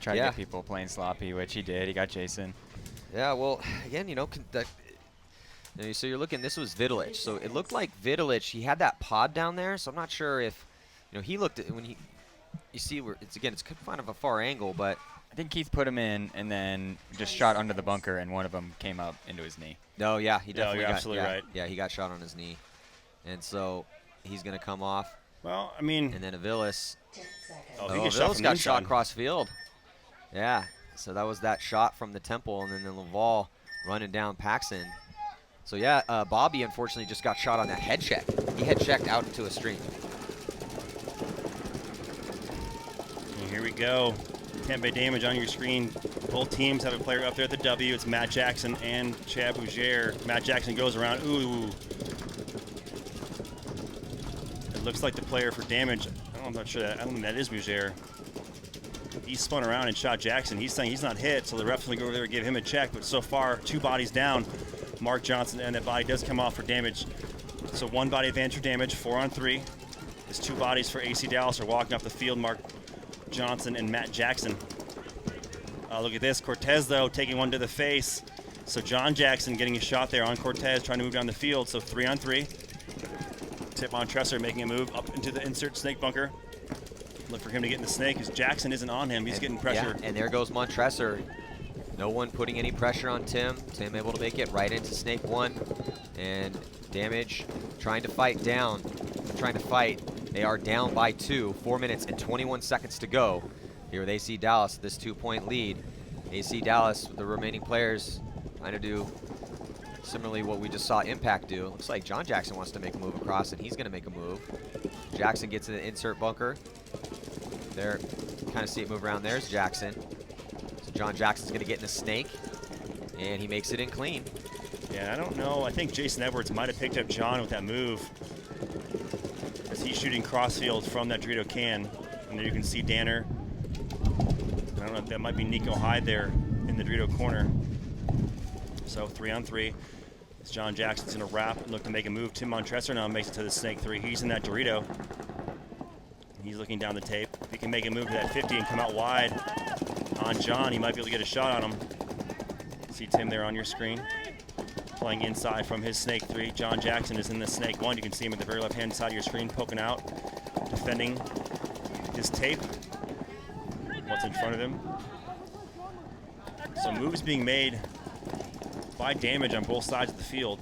Try to get people playing sloppy, which he did. He got Jason. Yeah, well, again, you know, so you're looking, this was Vidulich. So it looked like Vidulich, he had that pod down there, so I'm not sure if, you know, he looked at, when you see where, it's kind of a far angle, but. I think Keith put him in and then just shot under the bunker, and one of them came up into his knee. No, yeah, he definitely you're got, absolutely right. Yeah, he got shot on his knee. And so he's going to come off. Well, I mean. And then Aviles. 10 seconds. Oh, Aviles got shot cross field. Yeah, so that was that shot from the temple, and then the Laval running down Paxton. So yeah, Bobby unfortunately just got shot on that head check. He head checked out into a stream. And here we go. Tampa Bay damage on your screen. Both teams have a player up there at the W. It's Matt Jackson and Chad Bougere. Matt Jackson goes around. Ooh. It looks like the player for damage. I'm not sure that. I don't think that is Bougere. He spun around and shot Jackson. He's saying he's not hit, so the ref's going to go over there and give him a check. But so far, 2 bodies down. Mark Johnson, and that body does come off for damage. So 1 body advance for damage, 4 on 3. There's 2 bodies for AC Dallas are walking off the field. Mark Johnson and Matt Jackson. Look at this. Cortez, though, taking one to the face. So John Jackson getting a shot there on Cortez, trying to move down the field. So 3 on 3. Tip Montresor making a move up into the insert snake bunker. Look for him to get in the snake because Jackson isn't on him. He's getting pressure. Yeah, and there goes Montresor. No one putting any pressure on Tim. Tim able to make it right into snake 1. And damage trying to fight down. Trying to fight. They are down by 2. 4 minutes and 21 seconds to go. Here with AC Dallas, this 2-point lead. AC Dallas, with the remaining players, trying to do similarly what we just saw Impact do. Looks like John Jackson wants to make a move across, and he's going to make a move. Jackson gets in the insert bunker. There, kind of see it move around. There's Jackson. So John Jackson's going to get in the snake, and he makes it in clean. Yeah, I don't know. I think Jason Edwards might have picked up John with that move, as he's shooting crossfield from that Dorito can. And there you can see Danner. I don't know if that might be Nico Hyde there in the Dorito corner. So 3 on 3. As John Jackson's going to wrap and look to make a move. Tim Montresor now makes it to the snake 3. He's in that Dorito. He's looking down the tape. If he can make a move to that 50 and come out wide on John, he might be able to get a shot on him. See Tim there on your screen. Playing inside from his snake 3. John Jackson is in the snake 1. You can see him at the very left-hand side of your screen poking out, defending his tape. What's in front of him. So moves being made by damage on both sides of the field.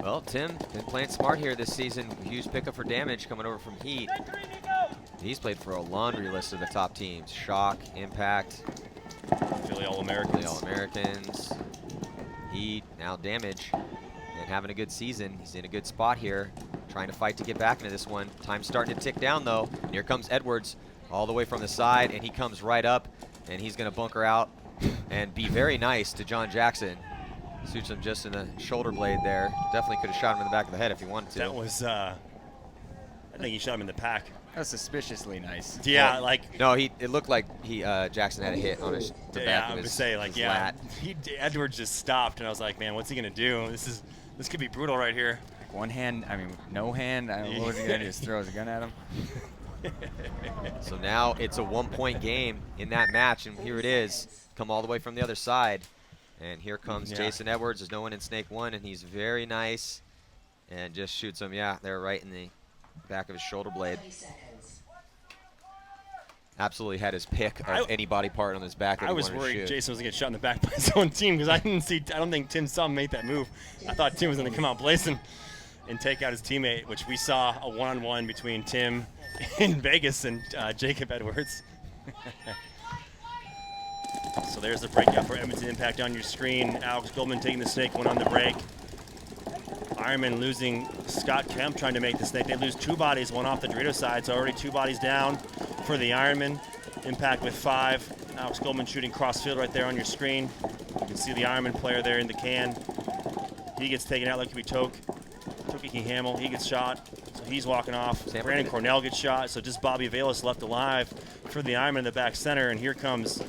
Well, Tim been playing smart here this season. Huge pickup for damage coming over from Heat. He's played for a laundry list of the top teams. Shock, Impact, Philly All-Americans. Philly All-Americans, Heat, now damage. And having a good season. He's in a good spot here. Trying to fight to get back into this one. Time's starting to tick down, though. And here comes Edwards all the way from the side, and he comes right up, and he's going to bunker out and be very nice to John Jackson. Shoots him just in the shoulder blade there. Definitely could have shot him in the back of the head if he wanted to. That was, I think he shot him in the pack. That was suspiciously nice. Yeah, well, like. No, it looked like Jackson had a hit on the back of his, say, like, his yeah. lat. Edwards just stopped, and I was like, man, what's he gonna do? This could be brutal right here. Like one hand, I mean, no hand. I don't know what was he gonna do? Just throw his gun at him. So now it's a 1-point game in that match, and here it is. Come all the way from the other side. And here comes Jason Edwards. There's no one in snake 1, and he's very nice. And just shoots him, there right in the back of his shoulder blade. 20 seconds. Absolutely had his pick of any body part on his back that I he was wanted to worried shoot. Jason was gonna get shot in the back by his own team because I don't think Tim saw him make that move. I thought Tim was gonna come out blazing and take out his teammate, which we saw a one-on-one between Tim in Vegas and Jacob Edwards. So there's the breakout for Edmonton Impact on your screen. Alex Goldman taking the snake 1 on the break. Ironmen losing Scott Kemp trying to make the snake. They lose 2 bodies, 1 off the Dorito side, so already 2 bodies down for the Ironmen. Impact with 5. Alex Goldman shooting cross field right there on your screen. You can see the Ironman player there in the can. He gets taken out like it could be Toki Hamill. He gets shot, so he's walking off. Brandon Cornell gets shot, so just Bobby Velas left alive for the Ironman in the back center. And here comes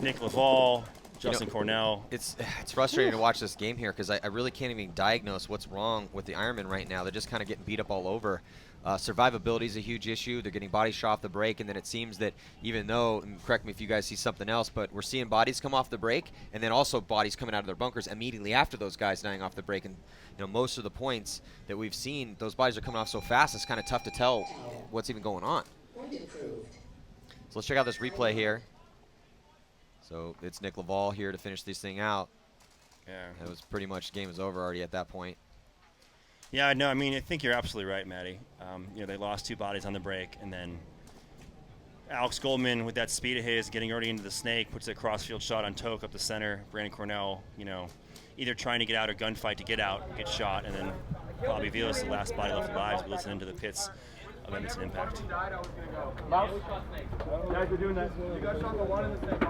Nick Laval, Justin Cornell. It's frustrating to watch this game here because I really can't even diagnose what's wrong with the Ironmen right now. They're just kind of getting beat up all over. Survivability is a huge issue. They're getting bodies shot off the break, and then it seems that even though, and correct me if you guys see something else, but we're seeing bodies come off the break, and then also bodies coming out of their bunkers immediately after those guys dying off the break. And most of the points that we've seen, those bodies are coming off so fast, it's kind of tough to tell what's even going on. So let's check out this replay here. So it's Nick Laval here to finish this thing out. Yeah. It was pretty much game was over already at that point. Yeah, no, I mean, I think you're absolutely right, Maddie. They lost 2 bodies on the break, and then Alex Goldman with that speed of his getting already into the snake, puts a crossfield shot on Toke up the center. Brandon Cornell, either trying to get out or gunfight to get out, gets shot, and then Bobby Velas, the last body left alive, is listening to the pits of Edmonton Impact. Guys are doing that. You guys shot the 1 in the snake.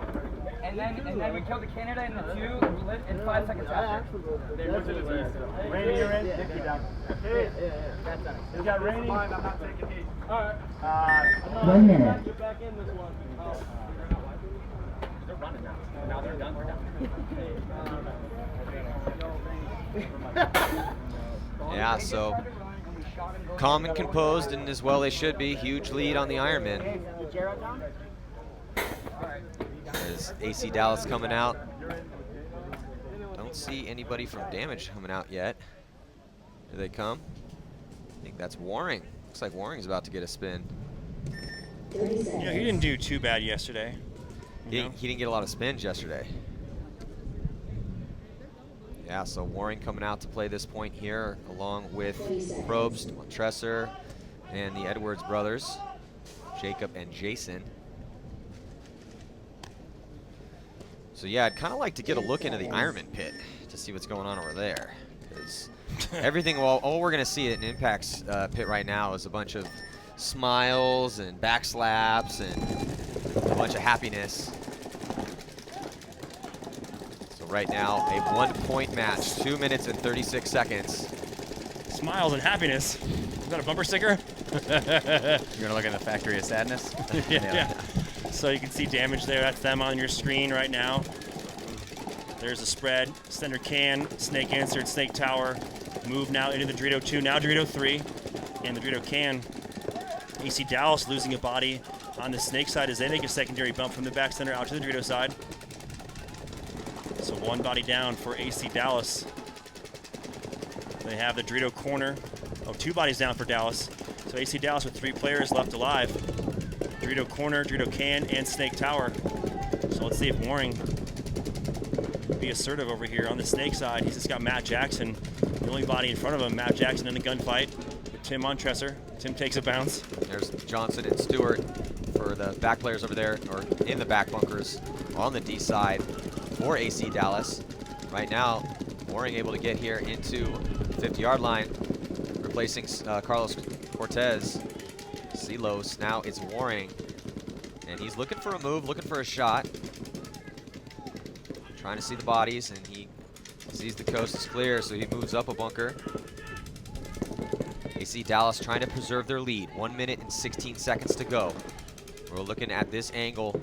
And then we killed the Canada in the 2 and lit in 5 seconds after. Rainy, you're in. Nick, you're down. You got Rainy. I'm not taking heat. All right. 1 minute. Get back in this one. They're running now. Now they're done. We're done. Yeah, so calm and composed, and as well they should be. Huge lead on the Ironmen. As AC Dallas coming out. Don't see anybody from damage coming out yet. Here they come. I think that's Waring. Looks like Waring's about to get a spin. He didn't do too bad yesterday. He didn't get a lot of spins yesterday. Yeah, so Waring coming out to play this point here, along with Probst, Montresor, and the Edwards brothers, Jacob and Jason. So yeah, I'd kind of like to get a look into the Ironman pit to see what's going on over there. Because everything, all we're going to see in Impact's pit right now is a bunch of smiles and backslaps and a bunch of happiness. So right now, a 1-point match, 2 minutes and 36 seconds. Smiles and happiness. Is that a bumper sticker? You're gonna look in the factory of sadness. Yeah. So you can see damage there. That's them on your screen right now. There's a spread. Center can, snake insert, snake tower. Move now into the Dorito 2, now Dorito 3. And the Dorito can. AC Dallas losing a body on the snake side as they make a secondary bump from the back center out to the Dorito side. So 1 body down for AC Dallas. They have the Dorito corner. Oh, 2 bodies down for Dallas. So AC Dallas with 3 players left alive. Dorito corner, Dorito can, and snake tower. So let's see if Waring be assertive over here on the snake side. He's just got Matt Jackson, the only body in front of him. Matt Jackson in a gunfight with Tim Montresor. Tim takes a bounce. There's Johnson and Stewart for the back players over there, or in the back bunkers on the D side for AC Dallas. Right now, Waring able to get here into the 50-yard line, replacing Carlos Cortez. Silos, now it's Waring. And he's looking for a move, looking for a shot. Trying to see the bodies, and he sees the coast is clear, so he moves up a bunker. AC Dallas trying to preserve their lead. 1 minute and 16 seconds to go. We're looking at this angle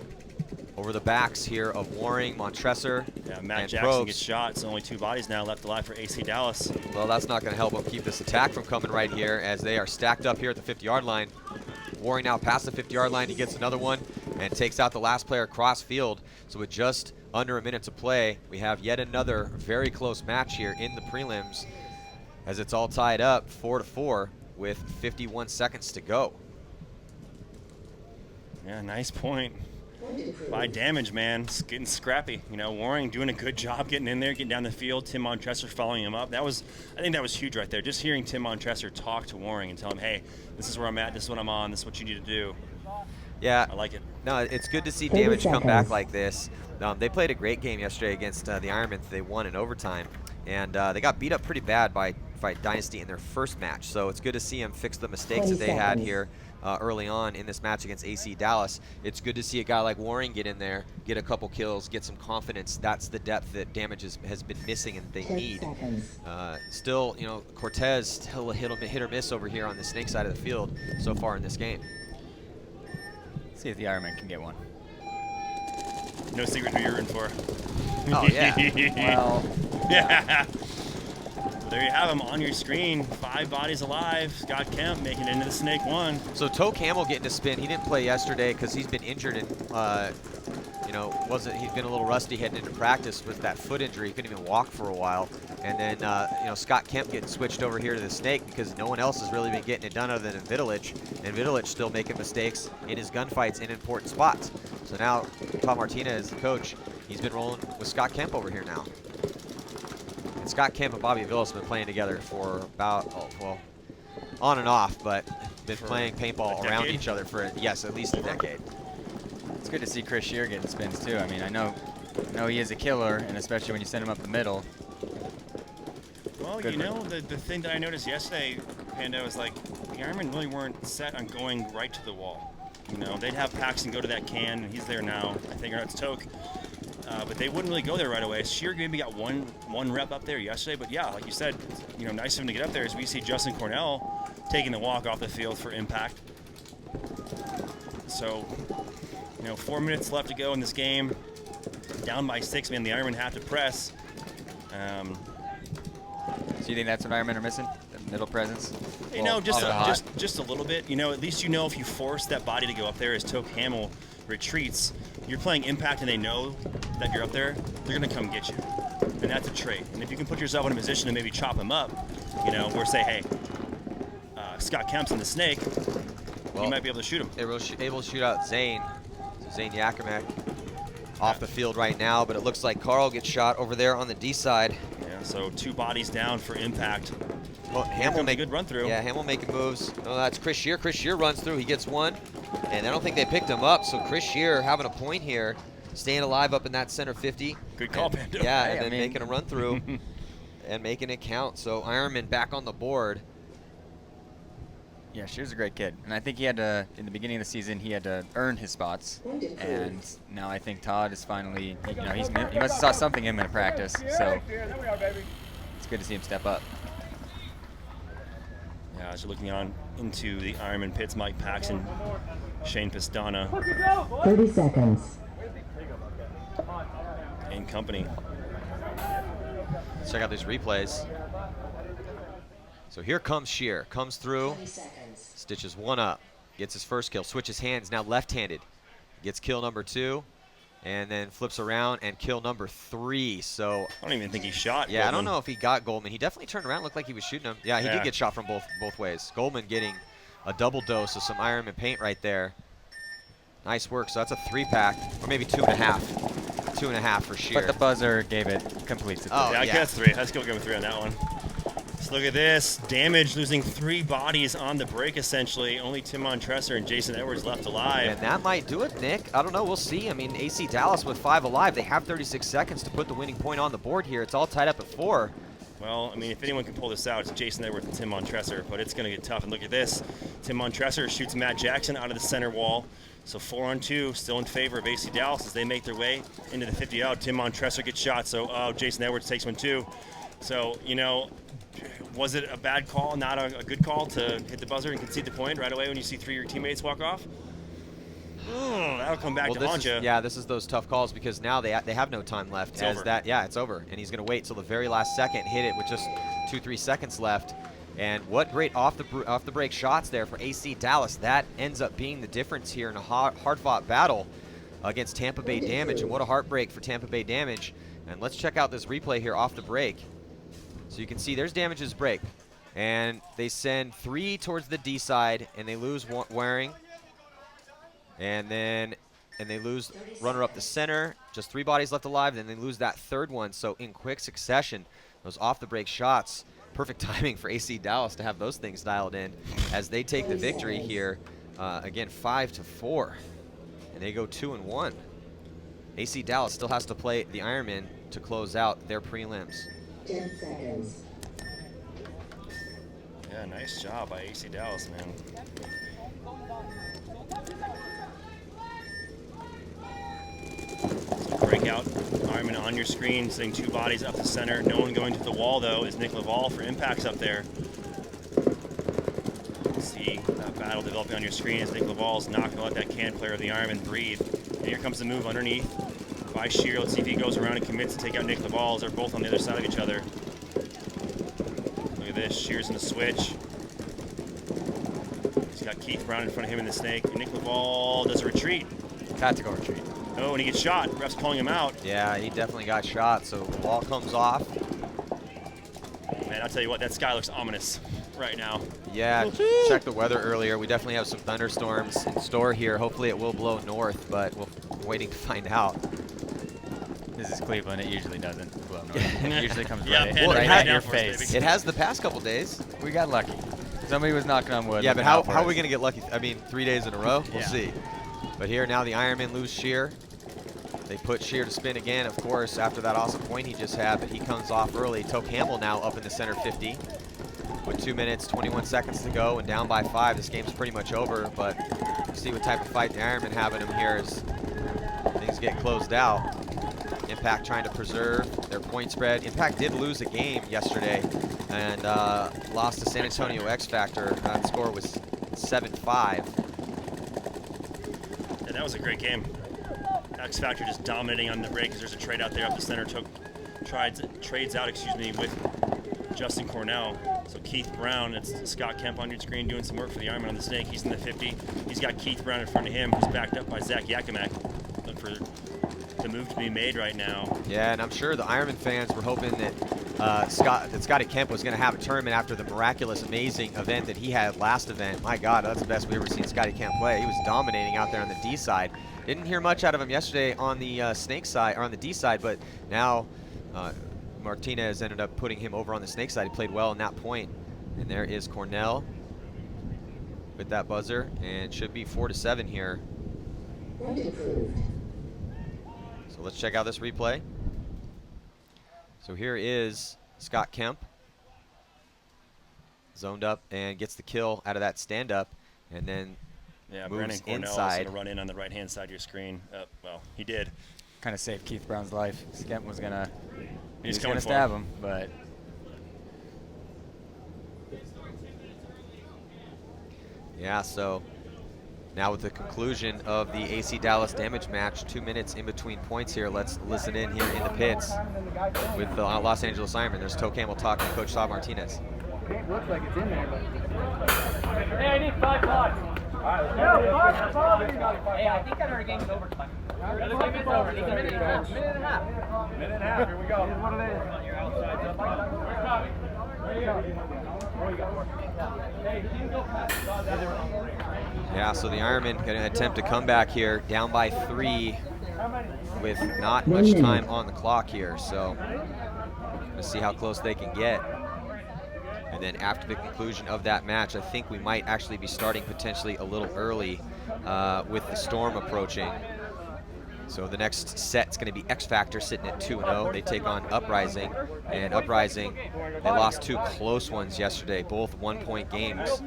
over the backs here of Waring, Montresor, Yeah, Matt and Jackson Probst. gets shot. So only 2 bodies now left alive for AC Dallas. Well, that's not going to help them keep this attack from coming right here, as they are stacked up here at the 50-yard line. Waring now past the 50-yard line. He gets another one and takes out the last player across field. So with just under a minute to play, we have yet another very close match here in the prelims, as it's all tied up 4-4 with 51 seconds to go. Yeah, nice point by Damage, man. It's getting scrappy. Waring doing a good job getting in there, getting down the field. Tim Montresor following him up. I think that was huge right there. Just hearing Tim Montresor talk to Waring and tell him, hey, this is where I'm at, this is what I'm on, this is what you need to do. Yeah, I like it. No, it's good to see Damage come back like this. They played a great game yesterday against the Ironmen. They won in overtime, and they got beat up pretty bad by Gunfight Dynasty in their first match. So it's good to see him fix the mistakes that they had here early on in this match against AC Dallas. It's good to see a guy like Warren get in there, get a couple kills, get some confidence. That's the depth that Damage has been missing and they need. Still, you know, Cortez still a hit or miss over here on the Snake side of the field so far in this game. Let's see if the Ironmen can get one. No secret who you're rooting for. Oh, yeah. Well, Yeah. There you have him on your screen. 5 bodies alive. Scott Kemp making it into the Snake 1. So Toke Hamill getting to spin. He didn't play yesterday because he's been injured and you know, he's been a little rusty heading into practice with that foot injury. He couldn't even walk for a while. And then you know, Scott Kemp getting switched over here to the Snake because no one else has really been getting it done other than Vitalich. And Vitalich still making mistakes in his gunfights in important spots. So now Tom Martinez, the coach, he's been rolling with Scott Kemp over here now. And Scott Kemp and Bobby Villas have been playing together for about, well, on and off, but been playing paintball around each other for, yes, at least a decade. it's good to see Chris Shear getting spins too. I mean, I know he is a killer, and especially when you send him up the middle. Well, you know, the thing that I noticed yesterday, Pando, is like the Ironmen really weren't set on going right to the wall. You know, they'd have Paxton go to that can, and he's there now. I think it's Toke. But they wouldn't really go there right away. Sheer maybe got one rep up there yesterday, but yeah, like you said, you know, nice of him to get up there as we see Justin Cornell taking the walk off the field for impact. So, you know, 4 minutes left to go in this game. Down by 6, man. The Ironmen have to press. So you think that's what Ironmen are missing? The middle presence? You know, just a little bit. You know, at least you know if you force that body to go up there as Toke Hamill retreats, you're playing impact and they know that you're up there, they're going to come get you. And that's a trait. And if you can put yourself in a position to maybe chop him up, you know, or say, hey, Scott Kemp's in the Snake, well, you might be able to shoot him. They were able to shoot out Zane. Zane Yakimek off the field right now, but it looks like Carl gets shot over there on the D side. Yeah, so 2 bodies down for impact. Well, Hamill make a good run through. Yeah, Hamill making moves. Oh, that's Chris Shear. Chris Shear runs through. He gets one, and I don't think they picked him up. So Chris Shear having a point here, staying alive up in that center 50. Good call, Pando. Yeah, and then making a run through and making it count. So Ironman back on the board. Yeah, Shear's a great kid, and I think he had to, in the beginning of the season, he had to earn his spots, and now I think Todd is finally, you know, he must have saw something in him in practice, so it's good to see him step up. Yeah, as you're looking on into the Ironman pits, Mike Paxton, Shane Pistana. 30 seconds. And company. Let's check out these replays. So here comes Shear, comes through, stitches one up, gets his first kill, switches hands, now left-handed, gets kill number 2, and then flips around and kill number 3. So I don't even think he shot. Yeah, Goldman. I don't know if he got Goldman. He definitely turned around, looked like he was shooting him. Yeah, he did get shot from both ways. Goldman getting a double dose of some Ironman paint right there. Nice work. So that's a 3-pack, or maybe 2.5. 2.5 for Shear. But the buzzer gave it complete to 3. Oh, yeah, I guess 3. Let's go with 3 on that one. So look at this. Damage losing 3 bodies on the break, essentially. Only Tim Montresor and Jason Edwards left alive. And that might do it, Nick. I don't know. We'll see. I mean, AC Dallas with 5 alive. They have 36 seconds to put the winning point on the board here. It's all tied up at 4. Well, I mean, if anyone can pull this out, it's Jason Edwards and Tim Montresor, but it's going to get tough. And look at this. Tim Montresor shoots Matt Jackson out of the center wall. So 4-on-2, still in favor of AC Dallas as they make their way into the 50 out. Tim Montresor gets shot, so Jason Edwards takes one too. So, you know, was it a bad call, not a good call to hit the buzzer and concede the point right away when you see 3 of your teammates walk off? That'll come back to haunt you. Yeah, this is those tough calls because now they have no time left. It's over. Yeah, it's over. And he's going to wait till the very last second, hit it with just 2-3 seconds left. And what great off the break shots there for AC Dallas. That ends up being the difference here in a hard-fought battle against Tampa Bay Damage. And what a heartbreak for Tampa Bay Damage. And let's check out this replay here off the break. So you can see there's Damage's break. And they send 3 towards the D side, and they lose Waring. And they lose runner up the center. Just 3 bodies left alive. Then they lose that 3rd one. So in quick succession, those off the break shots. Perfect timing for AC Dallas to have those things dialed in as they take the victory here. Again, 5-4, and they go 2-1. AC Dallas still has to play the Ironmen to close out their prelims. 10 seconds. Yeah, nice job by AC Dallas, man. So breakout, Ironman on your screen, sitting 2 bodies up the center. No one going to the wall, though, is Nick Laval for impacts up there. See that battle developing on your screen as Nick Laval's not going to let that can player of the Ironman breathe. And here comes the move underneath by Shear. Let's see if he goes around and commits to take out Nick Laval. They're both on the other side of each other. Look at this, Shear's in the switch. He's got Keith Brown in front of him in the snake. And Nick Laval does a retreat. Tactical retreat. Oh, and he gets shot. Ref's calling him out. Yeah, he definitely got shot, so the ball comes off. Man, I'll tell you what, that sky looks ominous right now. Yeah, checked the weather earlier. We definitely have some thunderstorms in store here. Hopefully it will blow north, but we're waiting to find out. This is Cleveland. It usually doesn't blow north. It usually comes Yeah, right, Panda, right right at down your for us, face. baby. It has the past couple days. We got lucky. Somebody was knocking on wood. Yeah, but looking how out for are we us. going to get lucky? I mean, 3 days in a row? We'll Yeah. see. But here now the Ironmen lose Shear. They put Shear to spin again, of course, after that awesome point he just had, but he comes off early. Toke Hamill now up in the center 50 with 2 minutes, 21 seconds to go and down by 5. This game's pretty much over, but see what type of fight the Ironmen have in them here as things get closed out. Impact trying to preserve their point spread. Impact did lose a game yesterday and lost to San Antonio X Factor. That score was 7-5. Yeah, that was a great game. X Factor just dominating on the break because there's a trade out there up the center. Trades out, with Justin Cornell. So Keith Brown, it's Scott Kemp on your screen doing some work for the Ironman on the snake. He's in the 50. He's got Keith Brown in front of him, who's backed up by Zach Yakimak. Looking for the move to be made right now. Yeah, and I'm sure the Ironman fans were hoping that Scotty Kemp was going to have a tournament after the miraculous, amazing event that he had last event. My God, that's the best we've ever seen Scotty Kemp play. He was dominating out there on the D side. Didn't hear much out of him yesterday on the snake side or on the D side, but now Martinez ended up putting him over on the snake side. He played well in that point. And there is Cornell with that buzzer, and it should be 4-7 here. So let's check out this replay. So here is Scott Kemp, zoned up and gets the kill out of that stand-up, and then Yeah, moves Brandon Cornell is inside. going to run in on the right-hand side of your screen. Well, he did. Kind of saved Keith Brown's life. Skemp was gonna, he was coming gonna for stab him. him, but Yeah, so now with the conclusion of the AC Dallas damage match, 2 minutes in between points here. Let's listen in here in the pits with the Los Angeles Ironmen. There's Toke Hamill talking to Coach Saab Martinez. It looks like it's in there, but. Hey, I need 5 blocks. Hey, I think that our game's over. It's over. It's a minute and a half. Minute and a half. Minute and a half, here we go. Here's what it is. Your outside's up. There you go. What you got? Hey, you can go past. Yeah, so the Ironmen going to attempt to come back here, down by 3 with not much time on the clock here. So let's see how close they can get. And then after the conclusion of that match, I think we might actually be starting potentially a little early with the storm approaching. So the next set's going to be X Factor sitting at 2-0. They take on Uprising, and Uprising, they lost 2 close ones yesterday, both 1-point games.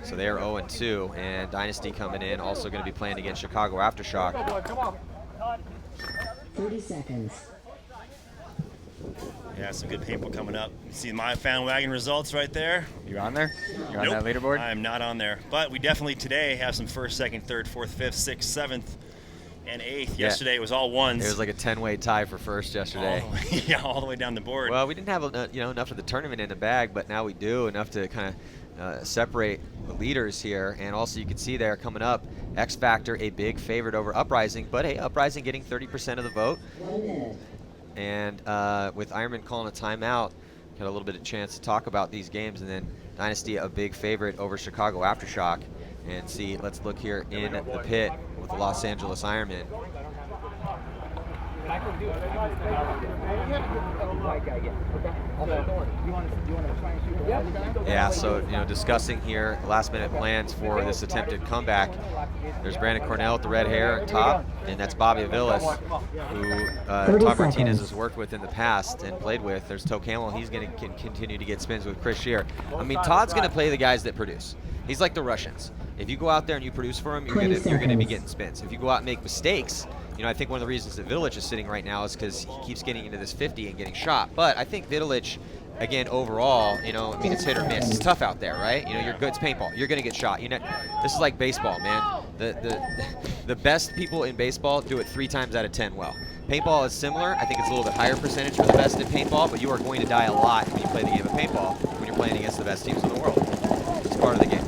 So they're 0-2, and Dynasty coming in, also going to be playing against Chicago Aftershock. 30 seconds. Yeah, some good paintball coming up. You see my fan wagon results right there. you on there? You on Nope, that leaderboard? I am not on there. But we definitely today have some 1st, 2nd, 3rd, 4th, 5th, 6th, 7th, and 8th. Yeah. Yesterday it was all ones. It was like a 10-way tie for first yesterday. All the way down the board. Well, we didn't have enough of the tournament in the bag, but now we do, enough to kind of separate the leaders here. And also you can see there coming up, X Factor, a big favorite over Uprising, but hey, Uprising getting 30% of the vote. 1 minute. And with Ironman calling a timeout, got a little bit of chance to talk about these games. And then Dynasty, a big favorite over Chicago Aftershock. And see, let's look here in the pit with the Los Angeles Ironmen. Yeah, so discussing here last-minute plans for this attempted comeback. There's Brandon Cornell with the red hair at top, and that's Bobby Aviles, who 30 Todd Martinez seconds. has worked with in the past and played with. There's Toe Camel. He's going to continue to get spins with Chris Shear. I mean, Todd's going to play the guys that produce. He's like the Russians. If you go out there and you produce for him, you're 20 going to be seconds. getting spins. If you go out and make mistakes, I think one of the reasons that Vidulic is sitting right now is because he keeps getting into this 50 and getting shot. But I think Vidulic, again, overall, I mean, it's hit or miss. It's tough out there, right? You're good. It's paintball. You're going to get shot. This is like baseball, man. The best people in baseball do it 3 times out of 10 well. Paintball is similar. I think it's a little bit higher percentage for the best in paintball, but you are going to die a lot when you play the game of paintball when you're playing against the best teams in the world. It's part of the game.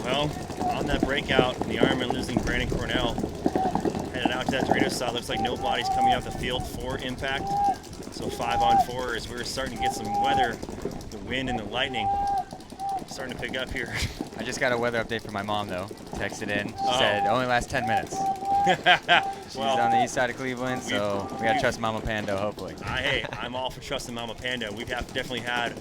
Well, on that breakout, the Ironmen losing Brandon Cornell. Headed out to that Dorito side. Looks like nobody's coming off the field for impact. So 5-on-4 as we're starting to get some weather, the wind and the lightning starting to pick up here. I just got a weather update from my mom, though. Texted in. She said it only lasts 10 minutes. She's on the east side of Cleveland, so we got to trust Mama Pando, hopefully. Hey, I'm all for trusting Mama Pando. We've definitely had,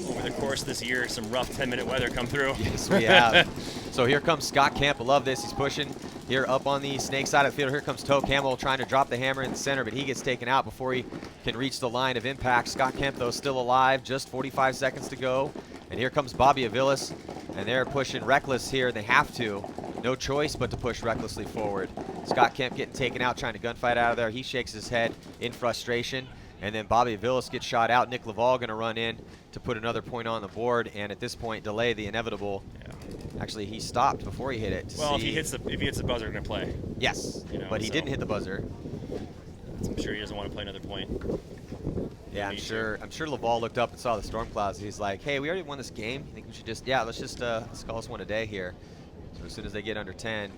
over the course of this year, some rough 10-minute weather come through. Yes, we have. So here comes Scott Camp. I love this. He's pushing here up on the snake side of the field. Here comes Toe Camel trying to drop the hammer in the center, but he gets taken out before he can reach the line of impact. Scott Camp, though, still alive. Just 45 seconds to go. And here comes Bobby Aviles, and they're pushing reckless here. They have to. No choice but to push recklessly forward. Scott Kemp getting taken out, trying to gunfight out of there. He shakes his head in frustration. And then Bobby Aviles gets shot out. Nick Laval going to run in to put another point on the board, and at this point delay the inevitable. Yeah. Actually, he stopped before he hit it. Well, if he hits the buzzer, going to play. Yes, but he didn't hit the buzzer. I'm sure he doesn't want to play another point. Yeah, I'm sure Laval looked up and saw the storm clouds. He's like, hey, we already won this game. You think we should let's call this one a day here. So as soon as they get under 10,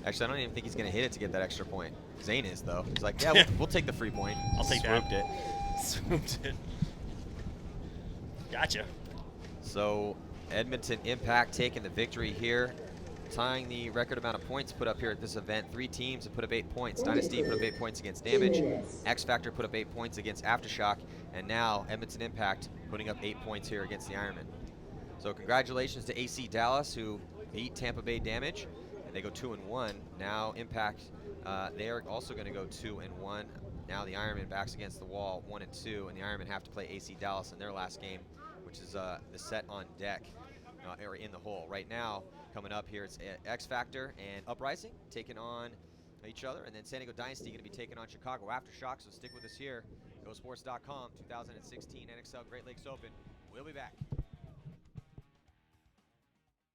actually, I don't even think he's going to hit it to get that extra point. Zane is, though. He's like, yeah, we'll take the free point. I'll take Swooped that. Swooped it. Gotcha. So Edmonton Impact taking the victory here, tying the record amount of points put up here at this event. 3 teams have put up 8 points. Dynasty put up 8 points against Damage. X Factor put up 8 points against Aftershock. And now Edmonton Impact putting up 8 points here against the Ironmen. So congratulations to AC Dallas, who beat Tampa Bay Damage. And they go 2-1. Now Impact, they are also going to go 2-1. Now the Ironmen backs against the wall, 1-2. And the Ironmen have to play AC Dallas in their last game, which is the set on deck. Or in the hole. Right now, coming up here, it's X Factor and Uprising taking on each other, and then San Diego Dynasty going to be taking on Chicago Aftershock. So stick with us here. GoSports.com, 2016 NXL Great Lakes Open. We'll be back.